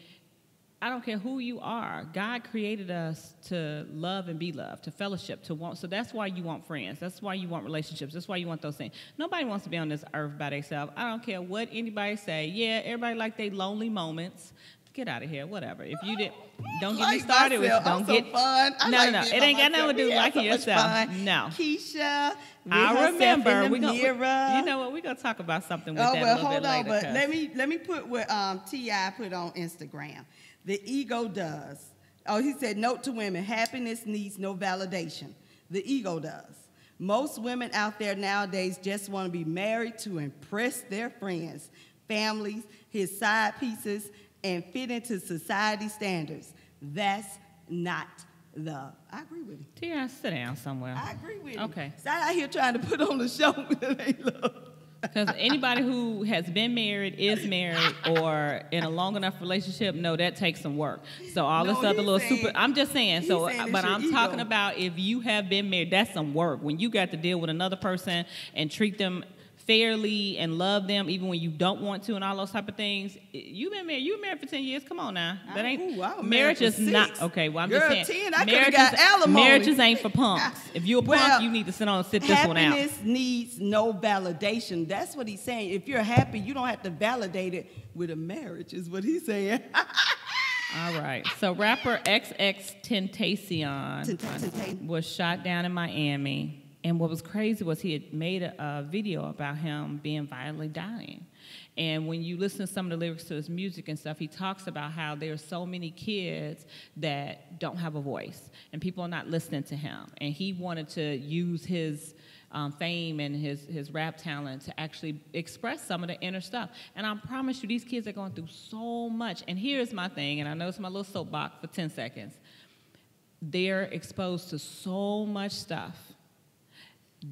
I don't care who you are. God created us to love and be loved, to fellowship, to want. So that's why you want friends. That's why you want relationships. That's why you want those things. Nobody wants to be on this earth by themselves. I don't care what anybody say. Yeah, everybody like their lonely moments. Get out of here, whatever. If you did, don't get me Like started with. myself, Don't I'm so get fun. I no, like no. being It by ain't got nothing to myself. do with We have liking so much yourself. fun. No. Keisha, with I herself remember. in the We're mirror. gonna, you know what? We're gonna talk about something with Oh, that well, a little hold bit on, later. but 'cause- let me put what T.I. put on Instagram. The ego does. Oh, he said, note to women, happiness needs no validation. The ego does. Most women out there nowadays just want to be married to impress their friends, families, his side pieces, and fit into society standards. That's not love. I agree with him. Tia, sit down somewhere. I agree with him. Okay. Stop out here trying to put on the show that ain't love. Because anybody who has been married, is married, or in a long enough relationship, know that takes some work. So all No, this other he's little saying- super, I'm just saying. he's So, saying it's but your I'm talking ego. about if you have been married, that's some work. When you got to deal with another person and treat them fairly and love them even when you don't want to and all those type of things. You were married for 10 years. Come on now. That ain't Ooh, I was marriage married is for not 6. okay. Well, I'm Girl, just saying 10, I coulda marriages, got alimony. marriages ain't for punks. If you're a punk, Well, you need to sit on and sit this one out. Happiness needs no validation. That's what he's saying. If you're happy, you don't have to validate it with a marriage, is what he's saying. All right. So rapper XX Tentacion Tentacion. was shot down in Miami. And what was crazy was he had made a video about him being violently dying. And when you listen to some of the lyrics to his music and stuff, he talks about how there are so many kids that don't have a voice. And people are not listening to him. And he wanted to use his fame and his rap talent to actually express some of the inner stuff. And I promise you, these kids are going through so much. And here's my thing, and I know it's my little soapbox for 10 seconds. They're exposed to so much stuff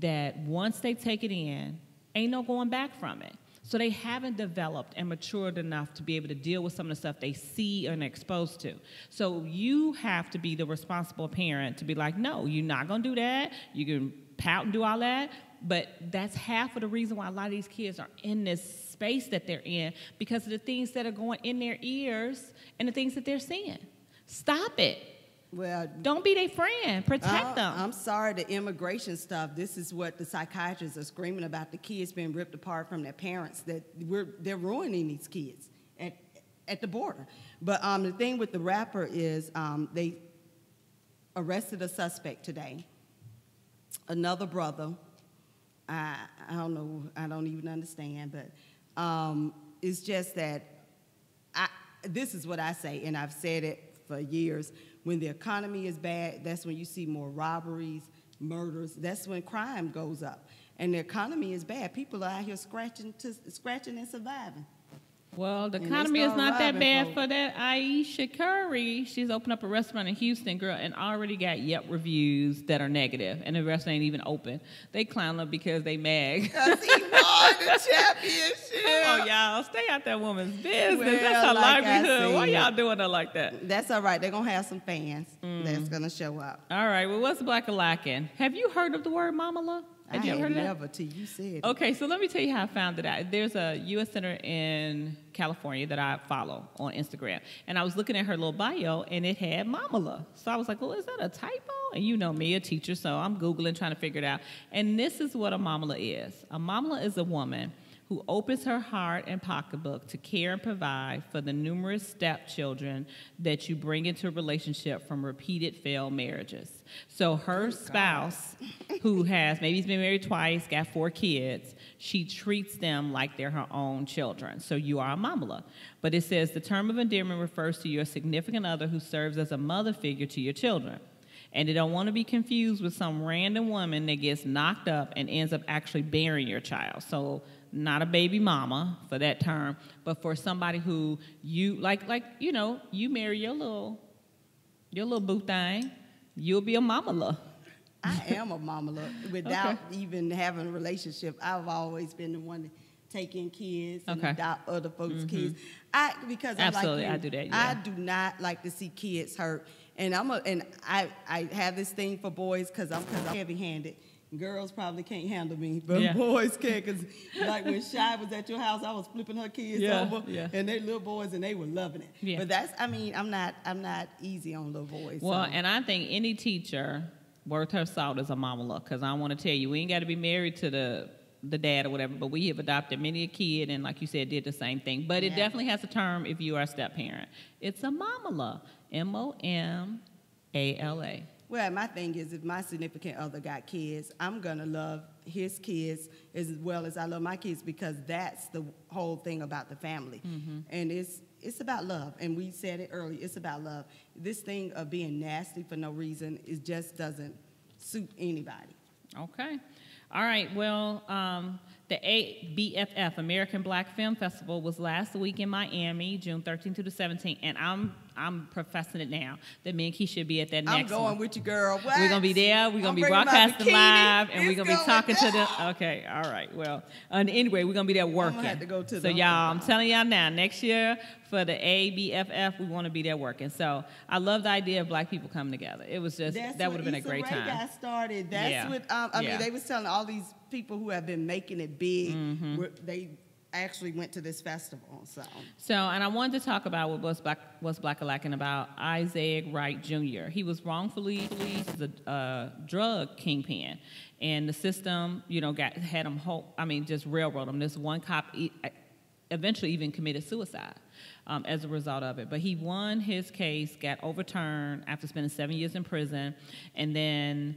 that once they take it in, ain't no going back from it. So they haven't developed and matured enough to be able to deal with some of the stuff they see and are exposed to. So you have to be the responsible parent to be like, no, you're not going to do that. You can pout and do all that. But that's half of the reason why a lot of these kids are in this space that they're in, because of the things that are going in their ears and the things that they're seeing. Stop it. Well, don't be their friend. Protect them. I'm sorry, the immigration stuff, this is what the psychiatrists are screaming about, the kids being ripped apart from their parents, that they're ruining these kids at the border. But the thing with the rapper is they arrested a suspect today, another brother. I don't know, I don't even understand, but it's just that this is what I say, and I've said it for years. When the economy is bad, that's when you see more robberies, murders. That's when crime goes up. And the economy is bad. People are out here scratching and surviving. Well, the And economy they is start not that robbing bad folks. for that Aisha Curry. She's opened up a restaurant in Houston, girl, and already got Yelp reviews that are negative, and the restaurant ain't even open. They clown her because they mad. Because he won the championship. Come on, y'all. Stay out that woman's business. Well, That's her like I livelihood. Why said, y'all doing her like that? That's all right. They're going to have some fans that's going to show up. All right, well, what's black and lacking? Have you heard of the word mamala? I Have you ever heard had of that? never till you said it. Okay, so let me tell you how I found it out. There's a U.S. Senator in California that I follow on Instagram, and I was looking at her little bio, and it had mamala. So I was like, well, is that a typo? And you know me, a teacher, so I'm Googling, trying to figure it out. And this is what a mamala is. A mamala is a woman who opens her heart and pocketbook to care and provide for the numerous stepchildren that you bring into a relationship from repeated failed marriages. So her spouse, who has, maybe he's been married twice, got 4 kids, she treats them like they're her own children. So you are a mamala. But it says the term of endearment refers to your significant other who serves as a mother figure to your children. And they don't want to be confused with some random woman that gets knocked up and ends up actually bearing your child. So not a baby mama for that term, but for somebody who you like you know, you marry your little boo thing, you'll be a mamala. I am a mama without even having a relationship. I've always been the one to take in kids and adopt other folks' kids. Because Absolutely, I'm like I do that, I yeah. do not like to see kids hurt, and I have this thing for boys because I'm heavy-handed. Girls probably can't handle me, but boys can. Because like when Shy was at your house, I was flipping her kids over, and they little boys, and they were loving it. Yeah. But I'm not easy on little boys. Well, so. and I think any teacher worth her salt is a mamala, because I want to tell you, we ain't got to be married to the dad or whatever, but we have adopted many a kid, and like you said, did the same thing. But it definitely has a term if you are a step parent. It's a mamala, M-O-M-A-L-A. Well, my thing is, if my significant other got kids, I'm going to love his kids as well as I love my kids, because that's the whole thing about the family. Mm-hmm. And it's about love. And we said it earlier, it's about love. This thing of being nasty for no reason, it just doesn't suit anybody. Okay. All right. Well, the ABFF, American Black Film Festival, was last week in Miami, June 13th to the 17th, and I'm professing it now that me and Keisha should be at that next one. I'm going with you, girl. What? We're going to be there. We're going to be broadcasting live, and we're going to be talking to them. Okay, all right. Well, anyway, we're going to be there working. I'm going to have to go to so, y'all, I'm telling y'all now, next year for the ABFF, we want to be there working. So, I love the idea of black people coming together. It was just, that would have been a great time. Got started. That's what, I mean, they was telling all these people who have been making it big, they actually went to this festival. So, and I wanted to talk about what's black and lacking about Isaiah Wright Jr. He was wrongfully released as a drug kingpin, and the system, had him just railroad him. This one cop eventually even committed suicide as a result of it. But he won his case, got overturned after spending 7 years in prison, and then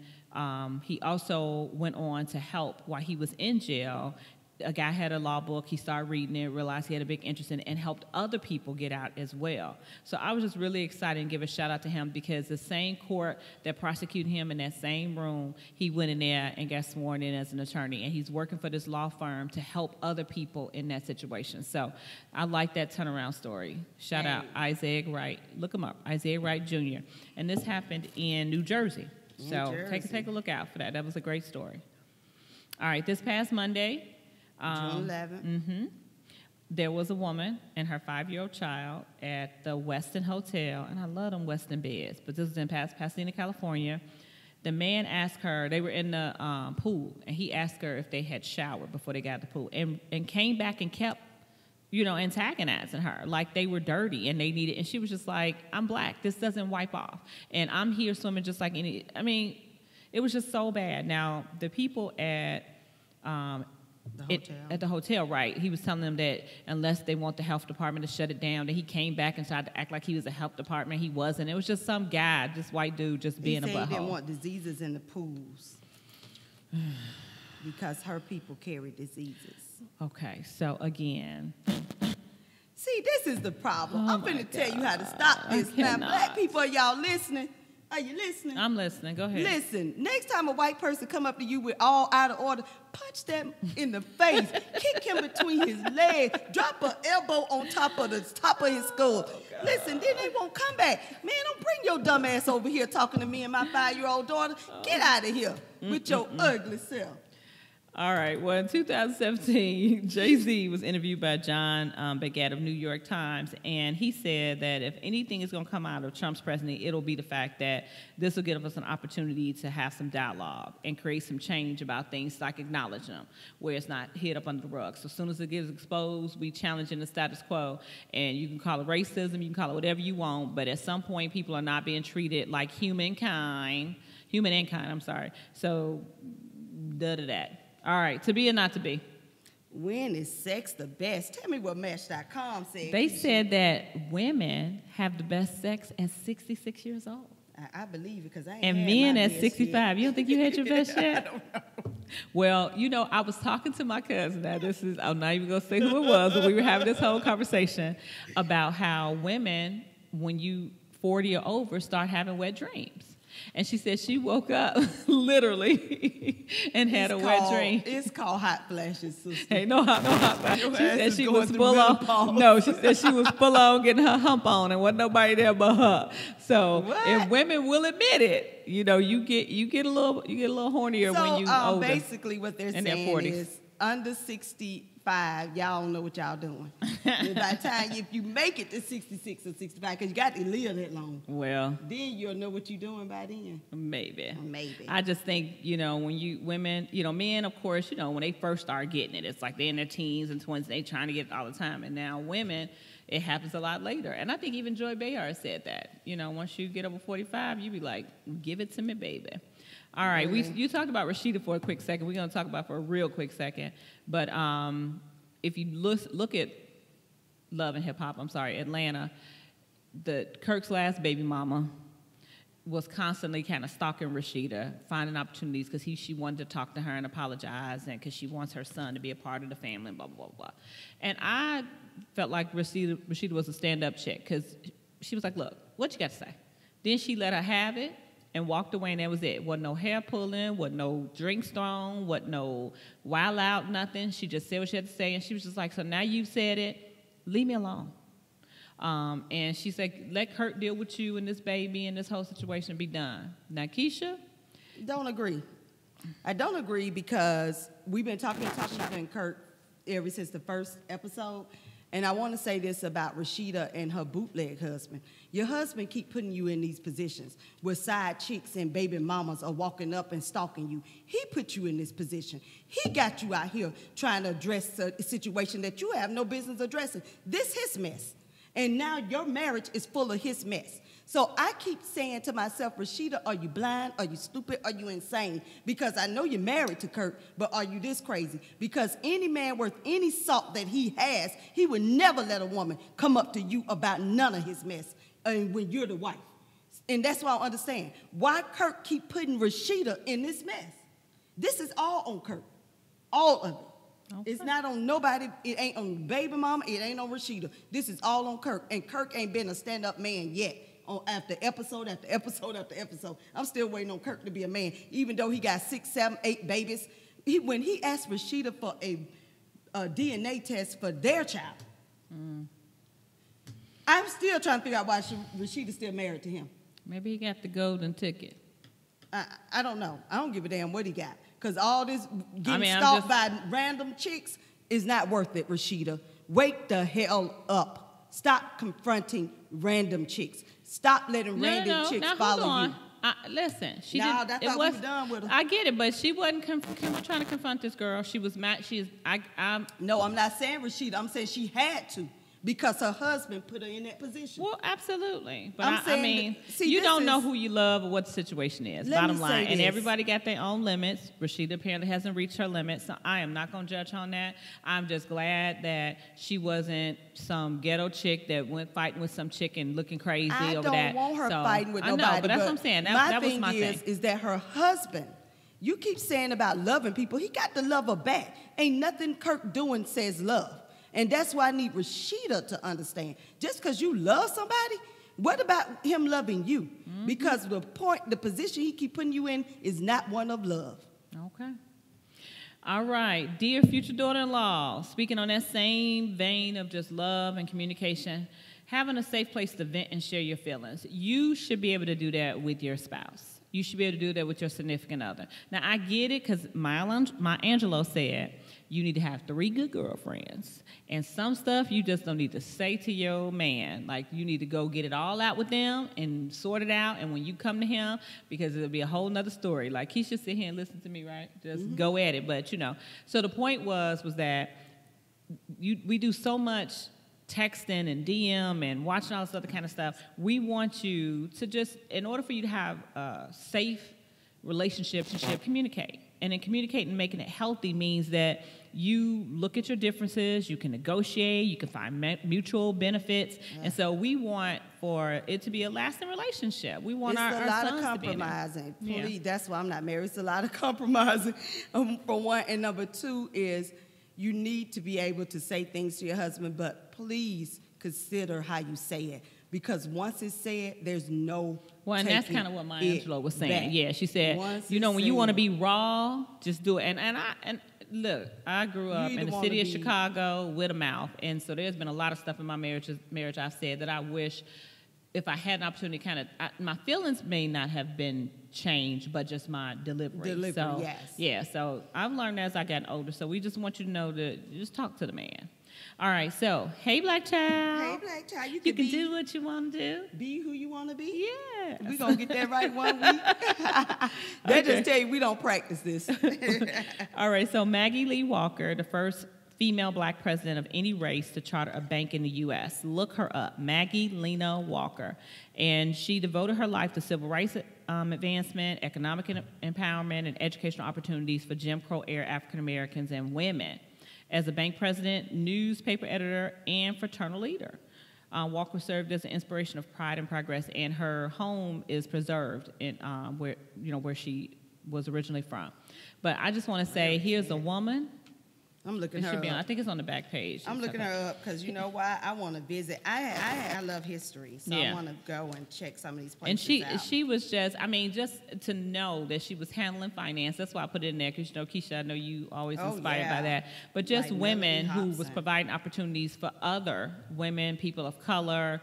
he also went on to help while he was in jail. A guy had a law book, he started reading it, realized he had a big interest in it, and helped other people get out as well. So I was just really excited and give a shout out to him, because the same court that prosecuted him in that same room, he went in there and got sworn in as an attorney, and he's working for this law firm to help other people in that situation. So I like that turnaround story. Shout out Isaiah Wright. Look him up, Isaiah Wright Jr. And this happened in New Jersey. So take a look out for that. That was a great story. All right, this past Monday, June 11th. there was a woman and her 5-year-old child at the Westin Hotel, and I love them Westin beds, but this was in Pasadena, California. The man asked her, they were in the pool, and he asked her if they had showered before they got to the pool, and came back and kept, antagonizing her, like they were dirty and they needed, and she was just like, I'm black, this doesn't wipe off, and I'm here swimming just like any, it was just so bad. Now, the people at the hotel, right, he was telling them that unless they want the health department to shut it down, that he came back and tried to act like he was a health department. He wasn't. It was just some guy, this white dude, just being a butthole. He didn't want diseases in the pools because her people carry diseases. Okay, so again. See, this is the problem. I'm going to tell you how to stop this. Now, black people, are y'all listening? Are you listening? I'm listening. Go ahead. Listen, next time a white person come up to you with all out of order, punch them in the face, kick him between his legs, drop an elbow on top of his skull. Listen, then they won't come back. Man, don't bring your dumb ass over here talking to me and my 5-year-old daughter. Get out of here with your ugly self. All right. Well, in 2017, Jay-Z was interviewed by John Begat of New York Times, and he said that if anything is going to come out of Trump's presidency, it'll be the fact that this will give us an opportunity to have some dialogue and create some change about things, like acknowledge them, where it's not hid up under the rug. So as soon as it gets exposed, we challenging the status quo, and you can call it racism, you can call it whatever you want, but at some point, people are not being treated like humankind, I'm sorry. So, that. All right, to be or not to be? When is sex the best? Tell me what Match.com said. They said that women have the best sex at 66 years old. I believe it because I ain't and had men my at best 65. yet. You don't think you had your best yet? I don't know. Well, I was talking to my cousin. Now, I'm not even going to say who it was, but we were having this whole conversation about how women, when you 40 or over, start having wet dreams. And she said she woke up literally and had a wet dream. It's called hot flashes, sister. Hey, no hot flashes. She said she was full on. No, she said she was full on getting her hump on, and wasn't nobody there but her. So if women will admit it, you get a little hornier when you older. Basically, what they're saying is under 65, y'all don't know what y'all doing. And by the time, if you make it to 66 or 65, because you got to live that long. Well, then you'll know what you're doing by then. Maybe. I just think, when women, men, of course, when they first start getting it, it's like they're in their teens and 20s, they trying to get it all the time. And now women, it happens a lot later. And I think even Joy Behar said that. Once you get over 45, you be like, give it to me, baby. All right, you talked about Rashida for a quick second. We're going to talk about for a real quick second. But if you look at Love and Hip Hop, Atlanta, Kirk's last baby mama was constantly kind of stalking Rashida, finding opportunities because she wanted to talk to her and apologize, and because she wants her son to be a part of the family, and blah, blah, blah, blah. And I felt like Rashida was a stand-up chick because she was like, look, what you got to say? Then she let her have it and walked away, and that was it. Wasn't no hair pulling, wasn't no drinks thrown, wasn't no wild out, nothing. She just said what she had to say, and she was just like, so now you've said it, leave me alone. And she said, let Kirk deal with you and this baby and this whole situation and be done. Now, Keisha? Don't agree. I don't agree because we've been talking to Tasha and Kirk ever since the first episode. And I want to say this about Rashida and her bootleg husband. Your husband keep putting you in these positions where side chicks and baby mamas are walking up and stalking you. He put you in this position. He got you out here trying to address a situation that you have no business addressing. This his mess. And now your marriage is full of his mess. So I keep saying to myself, Rashida, are you blind? Are you stupid? Are you insane? Because I know you're married to Kirk, but are you this crazy? Because any man worth any salt that he has, he would never let a woman come up to you about none of his mess when you're the wife. And that's why I understand why Kirk keep putting Rashida in this mess. This is all on Kirk, all of it. Okay. It's not on nobody. It ain't on baby mama. It ain't on Rashida. This is all on Kirk. And Kirk ain't been a stand-up man yet. After episode after episode after episode. I'm still waiting on Kirk to be a man, even though he got 6, 7, 8 babies. When he asked Rashida for a DNA test for their child, I'm still trying to figure out why Rashida's still married to him. Maybe he got the golden ticket. I don't know. I don't give a damn what he got. Because all this getting I'm stalked by random chicks is not worth it, Rashida. Wake the hell up. Stop confronting random chicks. Stop letting random chicks now, follow hold on. you. Listen, she Nah, didn't. that's It how was we done with her. I get it, but she wasn't trying to confront this girl. She was mad. No, I'm not saying Rashida. I'm saying she had to because her husband put her in that position. Well, absolutely. But I'm I saying mean, that- see, you this don't know is- who you love or what the situation is. Let me Bottom line. say And this. everybody got their own limits. Rashida apparently hasn't reached her limits, so I am not going to judge her on that. I'm just glad that she wasn't some ghetto chick that went fighting with some chick and looking crazy I over don't that. want her So, fighting with I know, nobody. but that's what I'm saying. That was my thing. Is that her husband? You keep saying about loving people. He got to love her back. Ain't nothing Kirk doing says love. And that's why I need Rashida to understand. Just because you love somebody, what about him loving you? Mm-hmm. Because the position he keep putting you in is not one of love. Okay. All right. Dear future daughter-in-law, speaking on that same vein of just love and communication, having a safe place to vent and share your feelings. You should be able to do that with your spouse. You should be able to do that with your significant other. Now, I get it because Maya Angelou said you need to have 3 good girlfriends. And some stuff you just don't need to say to your man. Like, you need to go get it all out with them and sort it out. And when you come to him, because it'll be a whole nother story. Like, he should sit here and listen to me, right? Just go at it. But, you know. So the point was that we do so much texting and DM and watching all this other kind of stuff. We want you to just, in order for you to have safe relationships, you should communicate. And in communicating and making it healthy means that you look at your differences, you can negotiate, you can find mutual benefits. Yeah. And so we want for it to be a lasting relationship. We want our sons to be in there. It's a lot of compromising. Please, yeah. That's why I'm not married. It's a lot of compromising, for one. And number 2 is you need to be able to say things to your husband, but please consider how you say it. Because once it's said, there's no Well, and that's kind of what Maya Angelou was saying. back. Yeah, she said, Once you know, it's when you want to said. be raw, just do it. And look, I grew up either in the wanna city of be- Chicago with a mouth, and so there's been a lot of stuff in my marriage I've said that I wish if I had an opportunity, my feelings may not have been changed, but just my delivery. So, yes. Yeah, so I've learned as I got older. So we just want you to know to just talk to the man. All right, so, hey, Black Child. Hey, Black Child, You can do what you want to do. Be who you want to be. Yeah. We're going to get that right one week. They just tell you we don't practice this. All right, so Maggie Lee Walker, the first female black president of any race to charter a bank in the U.S. Look her up, Maggie Lena Walker. And she devoted her life to civil rights advancement, economic empowerment, and educational opportunities for Jim Crow-era African Americans and women. As a bank president, newspaper editor, and fraternal leader. Walker served as an inspiration of pride and progress, and her home is preserved in where she was originally from. But I just want to say, here's a woman. I'm looking It her should be on, I up. think it's on the back page. I'm looking her up because you know why? I want to visit. I love history, so Yeah. I want to go and check some of these places And out. she was just to know that she was handling finance. That's why I put it in there because, Keisha, I know you always Oh, inspired yeah. by that. But just Like women Melanie who was Hobson. providing opportunities for other women, people of color,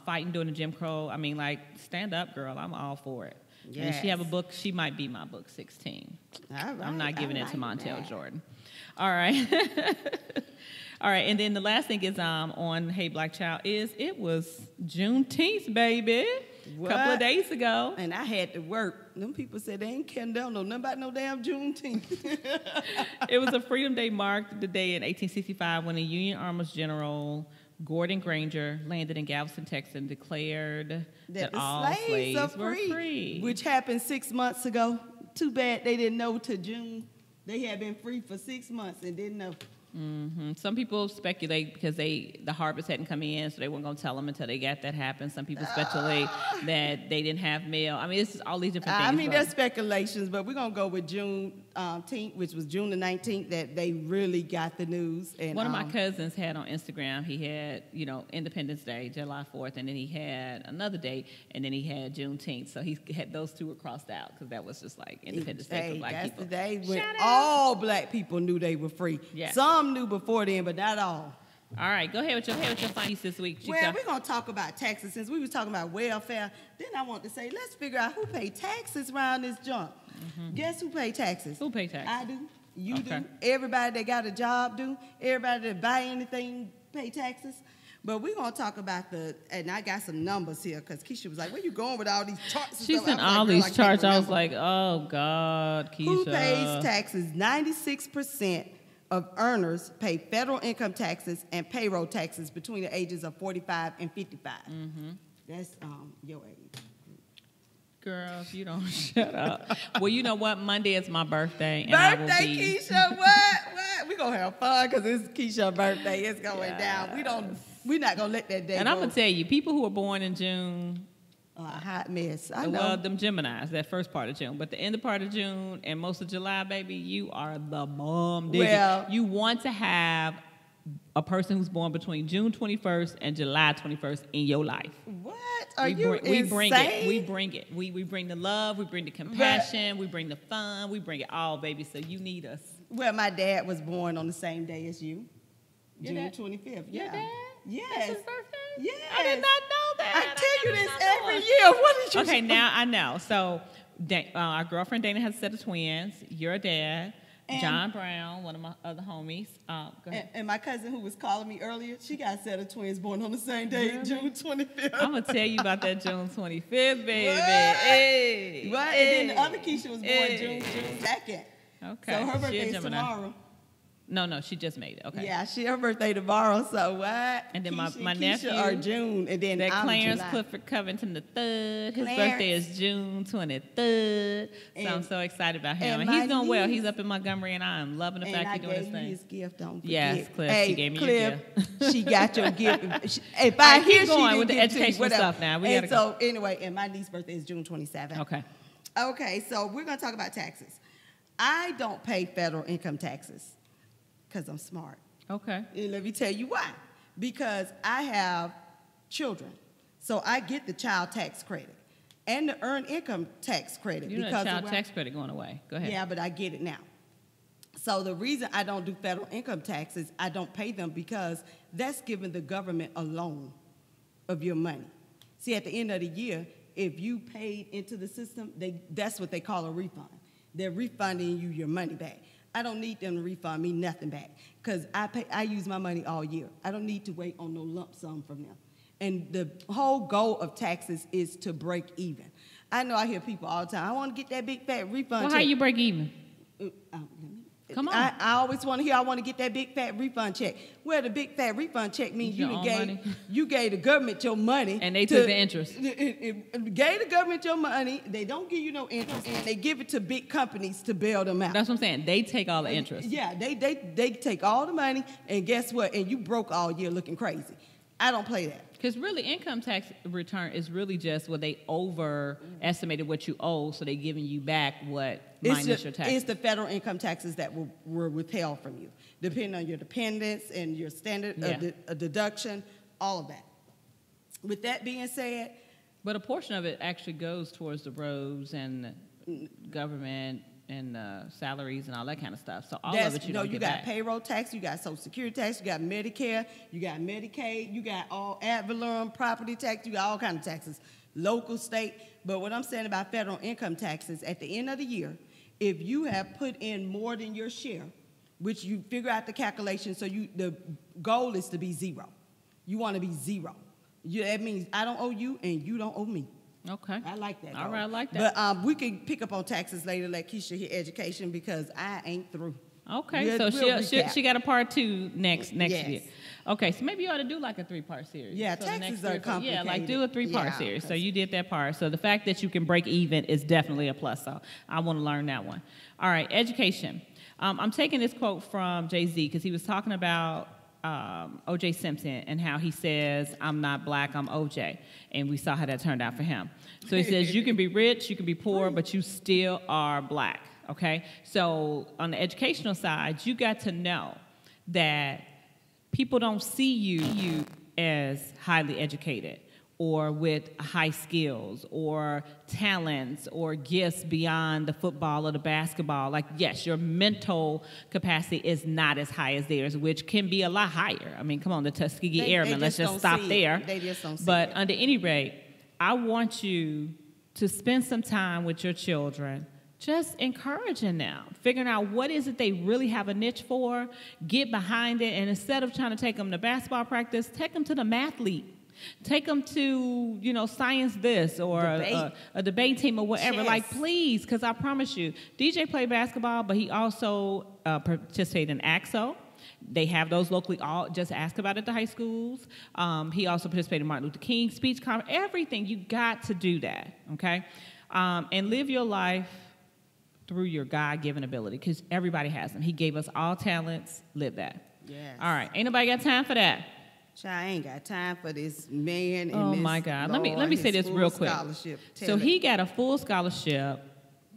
fighting during the Jim Crow. I mean, like, stand up, girl. I'm all for it. And she have a book. She might be my book 16. All right, I'm not giving I it to like Montel that. Jordan. All right. All right, and then the last thing is on Hey Black Child it was Juneteenth, baby. A couple of What? days ago. And I had to work. Them people said they ain't care, they don't know nothing about no damn Juneteenth. It was a Freedom Day marked the day in 1865 when the Union Army General Gordon Granger landed in Galveston, Texas, and declared that the all slaves are were free. which happened 6 months ago. Too bad they didn't know till June. They had been free for 6 months and didn't know. Some people speculate because the harvest hadn't come in, so they weren't going to tell them until they got that happen. Some people speculate that they didn't have mail. I mean, it's just all these different things. I mean, but- there's speculations, but we're going to go with June 10th, which was June the 19th, that they really got the news. And One of my cousins had on Instagram, he had, Independence Day, July 4th, and then he had another day, and then he had Juneteenth. So he had those two were crossed out because that was just like Independence Day for black that's people. the day when Shout out. all black people knew they were free. Yes. Some knew before then, but not all. All right, go ahead with your finance this week, Chica. Well, we're going to talk about taxes. Since we was talking about welfare, then I want to say, let's figure out who pay taxes around this junk. Guess who pay taxes? Who pay taxes? I do. You Okay. do. Everybody that got a job do. Everybody that buy anything pay taxes. But we're going to talk about and I got some numbers here because Keisha was like, where you going with all these charts? and She stuff? sent I was like, all girl, these can't charts. I was remember. like, oh, God, Keisha. Who pays taxes? 96% of earners pay federal income taxes and payroll taxes between the ages of 45 and 55. That's your age. Girl, if you don't shut up. Well, you know what? Monday is my birthday. And I will Birthday, be, Keisha, what? We gonna have fun because it's Keisha's birthday. It's going down. We're not gonna let that day And go. I'm going to tell you, people who are born in June, A hot mess. I know. well, them Geminis, that first part of June. But the end of part of June and most of July, baby, you are the bomb digger. Well- You want to have a person who's born between June 21st and July 21st in your life. What? Are you we bring it. insane? We bring it. We bring the love. We bring the compassion. We bring the fun. We bring it all, baby. So you need us. Well, my dad was born on the same day as you. Your June dad? 25th. Your Yeah. dad? Yes. That's his birthday? Yes. I did not know that. I tell you did this not know every it. year. What did you Okay, now I know. So our girlfriend Dana has a set of twins. Your dad, And- John Brown, one of my other homies. Go ahead. And my cousin who was calling me earlier, she got a set of twins born on the same day, Really? June 25th. I'm gonna tell you about that June 25th, baby. What? Hey, What? hey, And then the other Keisha was born hey. June 2nd. Okay. So her She a birthday is Gemini. tomorrow. No, she just made it. Okay. Yeah, her birthday tomorrow. So what? And then my Keisha nephew, are June, and then That I'm Clarence July. Clifford Covington III. His Clarence. birthday is June 23rd. So I'm And- so excited about him. and And he's my doing well. niece- He's up in Montgomery, and I am loving the And fact I he's doing gave his you thing. his gift. Don't forget. Yes, Cliff, Hey, she gave me your Cliff, she got your gift. If All I right, keep hear she going didn't with the give it to you, educational whatever. stuff now. We And gotta so anyway, and my niece's birthday is June 27th. Okay. Okay, so we're gonna talk about taxes. I don't pay federal income taxes because I'm smart. Okay. And let me tell you why. Because I have children. So I get the child tax credit and the earned income tax credit. You know because the of child where- tax credit going away. Go ahead. Yeah, but I get it now. So the reason I don't do federal income taxes, I don't pay them because that's giving the government a loan of your money. See, at the end of the year, if you paid into the system, that's what they call a refund. They're refunding you your money back. I don't need them to refund me nothing back because I use my money all year. I don't need to wait on no lump sum from them. And the whole goal of taxes is to break even. I know I hear people all the time, I want to get that big fat refund Well, check. how you break even? Come on. I always want to hear, I want to get that big fat refund check. Well, the big fat refund check means Your own money? you gave the government your money. And they took the interest. It gave the government your money. They don't give you no interest. And they give it to big companies to bail them out. That's what I'm saying. They take all the interest. Yeah, they take all the money, and guess what? And you broke all year looking crazy. I don't play that. Because really, income tax return is really just what they overestimated what you owe, so they're giving you back what minus your tax. It's the federal income taxes that were withheld from you, depending on your dependents and your standard of deduction, all of that. With that being said, But a portion of it actually goes towards the roads and government and salaries and all that kind of stuff. So all of it you don't you get got back. payroll tax, you got Social Security tax, you got Medicare, you got Medicaid, you got all ad valorem property tax, you got all kinds of taxes, local, state. But what I'm saying about federal income taxes, at the end of the year, if you have put in more than your share, which you figure out the calculation, so the goal is to be zero. You want to be zero. That means I don't owe you and you don't owe me. Okay. I like that. All goal. right, I like that. But we can pick up on taxes later, let Keisha hear education, because I ain't through. Okay, We'll so recap. she got a part 2 next Yes. year. Okay, so maybe you ought to do like a 3-part series. Yeah, So the taxes next are 3 or 4 Yeah, like complicated. do a 3-part Yeah, series. So 'cause- you did that part. So the fact that you can break even is definitely a plus. So I want to learn that one. All right, education. I'm taking this quote from Jay-Z because he was talking about O.J. Simpson and how he says, "I'm not black, I'm O.J." And we saw how that turned out for him. So he says, you can be rich, you can be poor, but you still are black, okay? So on the educational side, you got to know that people don't see you as highly educated. or with high skills or talents or gifts beyond the football or the basketball. Like, yes, your mental capacity is not as high as theirs, which can be a lot higher. I mean, come on, the Tuskegee Airmen, let's just stop there. They just don't see But it. under any rate, I want you to spend some time with your children, just encouraging them, figuring out what is it they really have a niche for, get behind it, and instead of trying to take them to basketball practice, take them to the mathlete. Take them to, science this or a debate team or whatever. Chess. Like, please, because I promise you, DJ played basketball, but he also participated in AXO. They have those locally. Just ask about it at the high schools. He also participated in Martin Luther King speech conference. Everything. You got to do that, okay? And live your life through your God-given ability, because everybody has them. He gave us all talents. Live that. Yes. All right. Ain't nobody got time for that. Child, I ain't got time for this man. And Oh this my God! Let me Lord, say his this real full quick. scholarship. So Tell he it. got a full scholarship,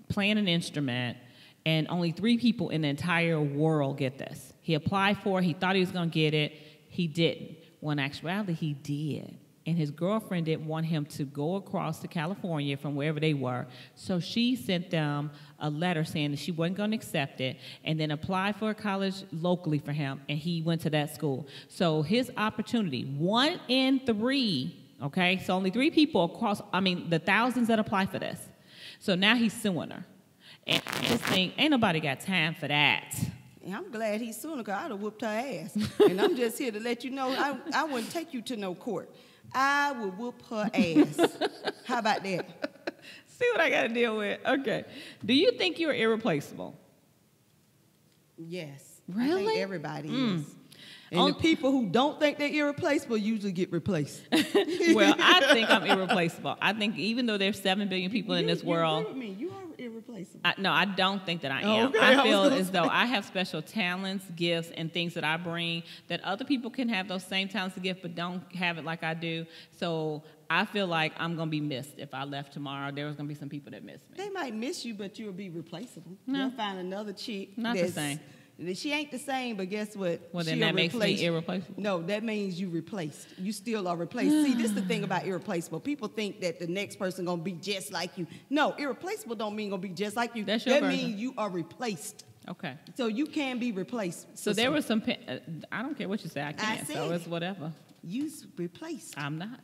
playing an instrument, and only 3 people in the entire world get this. He applied for it. He thought he was going to get it. He didn't. When in actuality, he did. And his girlfriend didn't want him to go across to California from wherever they were. So she sent them a letter saying that she wasn't going to accept it, and then applied for a college locally for him, and he went to that school. So his opportunity, 1 in 3, okay? So only 3 people across, the thousands that apply for this. So now he's suing her. And this thing, ain't nobody got time for that. And I'm glad he's suing her, because I'd have whooped her ass. And I'm just here to let you know, I wouldn't take you to no court. I would whoop her ass. How about that? See what I got to deal with? Okay. Do you think you're irreplaceable? Yes. I Really? think everybody is. And the people who don't think they're irreplaceable usually get replaced. Well, I think I'm irreplaceable. I think even though there's 7 billion people in this world. You agree with me. You are irreplaceable. No, I don't think that I Oh, am. okay. I I feel was gonna as though I have special talents, gifts, and things that I bring that other people can have those same talents and gifts, but don't have it like I do. So I feel like I'm going to be missed. If I left tomorrow, there was going to be some people that miss me. They might miss you, but you'll be replaceable. No. You'll find another chick. Not the same. She ain't the same, but guess what? Well, then She'll that makes me replace you. irreplaceable. No, that means you replaced. You still are replaced. See, this is the thing about irreplaceable. People think that the next person going to be just like you. No, irreplaceable don't mean going to be just like you. That's your that version. means you are replaced. Okay. So you can be replaced. So there was some, I don't care what you say, I can't. said So it. it's whatever. You's replaced. I'm not.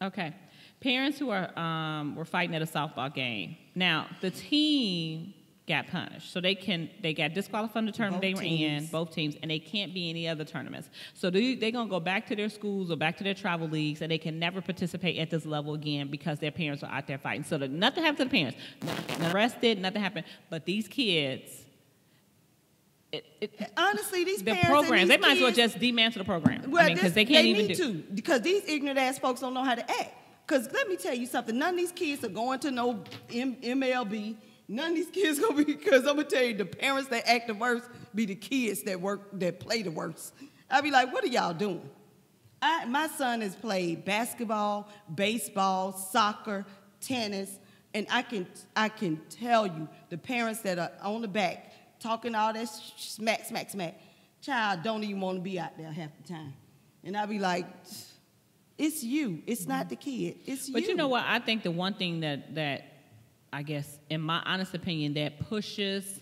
Okay. Parents who are were fighting at a softball game. Now, the team got punished. So they got disqualified from the tournament they were in, both teams, and they can't be any other tournaments. So they're going to go back to their schools or back to their travel leagues, and they can never participate at this level again because their parents are out there fighting. So nothing happened to the parents. Nothing arrested, nothing happened. But these kids, Honestly, these the parents programs, and they these might as well kids, just dismantle the program. Well, Because they can't even need do. to, because these ignorant ass folks don't know how to act. Because let me tell you something, none of these kids are going to no MLB. None of these kids gonna be, because I'm gonna tell you, the parents that act the worst be the kids that play the worst. I be like, what are y'all doing? My son has played basketball, baseball, soccer, tennis, and I can tell you, the parents that are on the back talking all that smack, child don't even want to be out there half the time. And I be like, it's you. It's not the kid. It's you. But you know what? I think the one thing that I guess, in my honest opinion, that pushes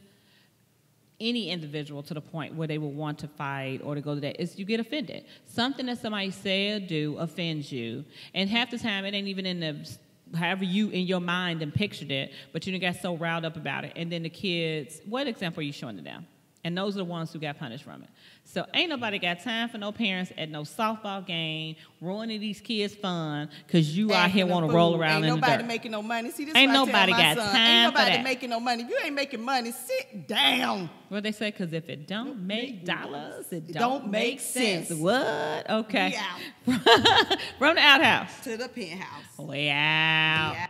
any individual to the point where they will want to fight or to go to that is you get offended. Something that somebody say or do offends you, and half the time it ain't even in the however you in your mind and pictured it, but you got so riled up about it. And then the kids, what example are you showing to them? And those are the ones who got punished from it. So ain't nobody got time for no parents at no softball game ruining these kids' fun because you out here want to roll around in the dirt. Ain't nobody making no money. See, this Ain't is what I tell nobody my got son. time Ain't for nobody that. making no money. If you ain't making money, sit down. What they say? Because if it don't make dollars, it Don't make sense. What? Okay. We out From the outhouse. to the penthouse. We out. Yeah.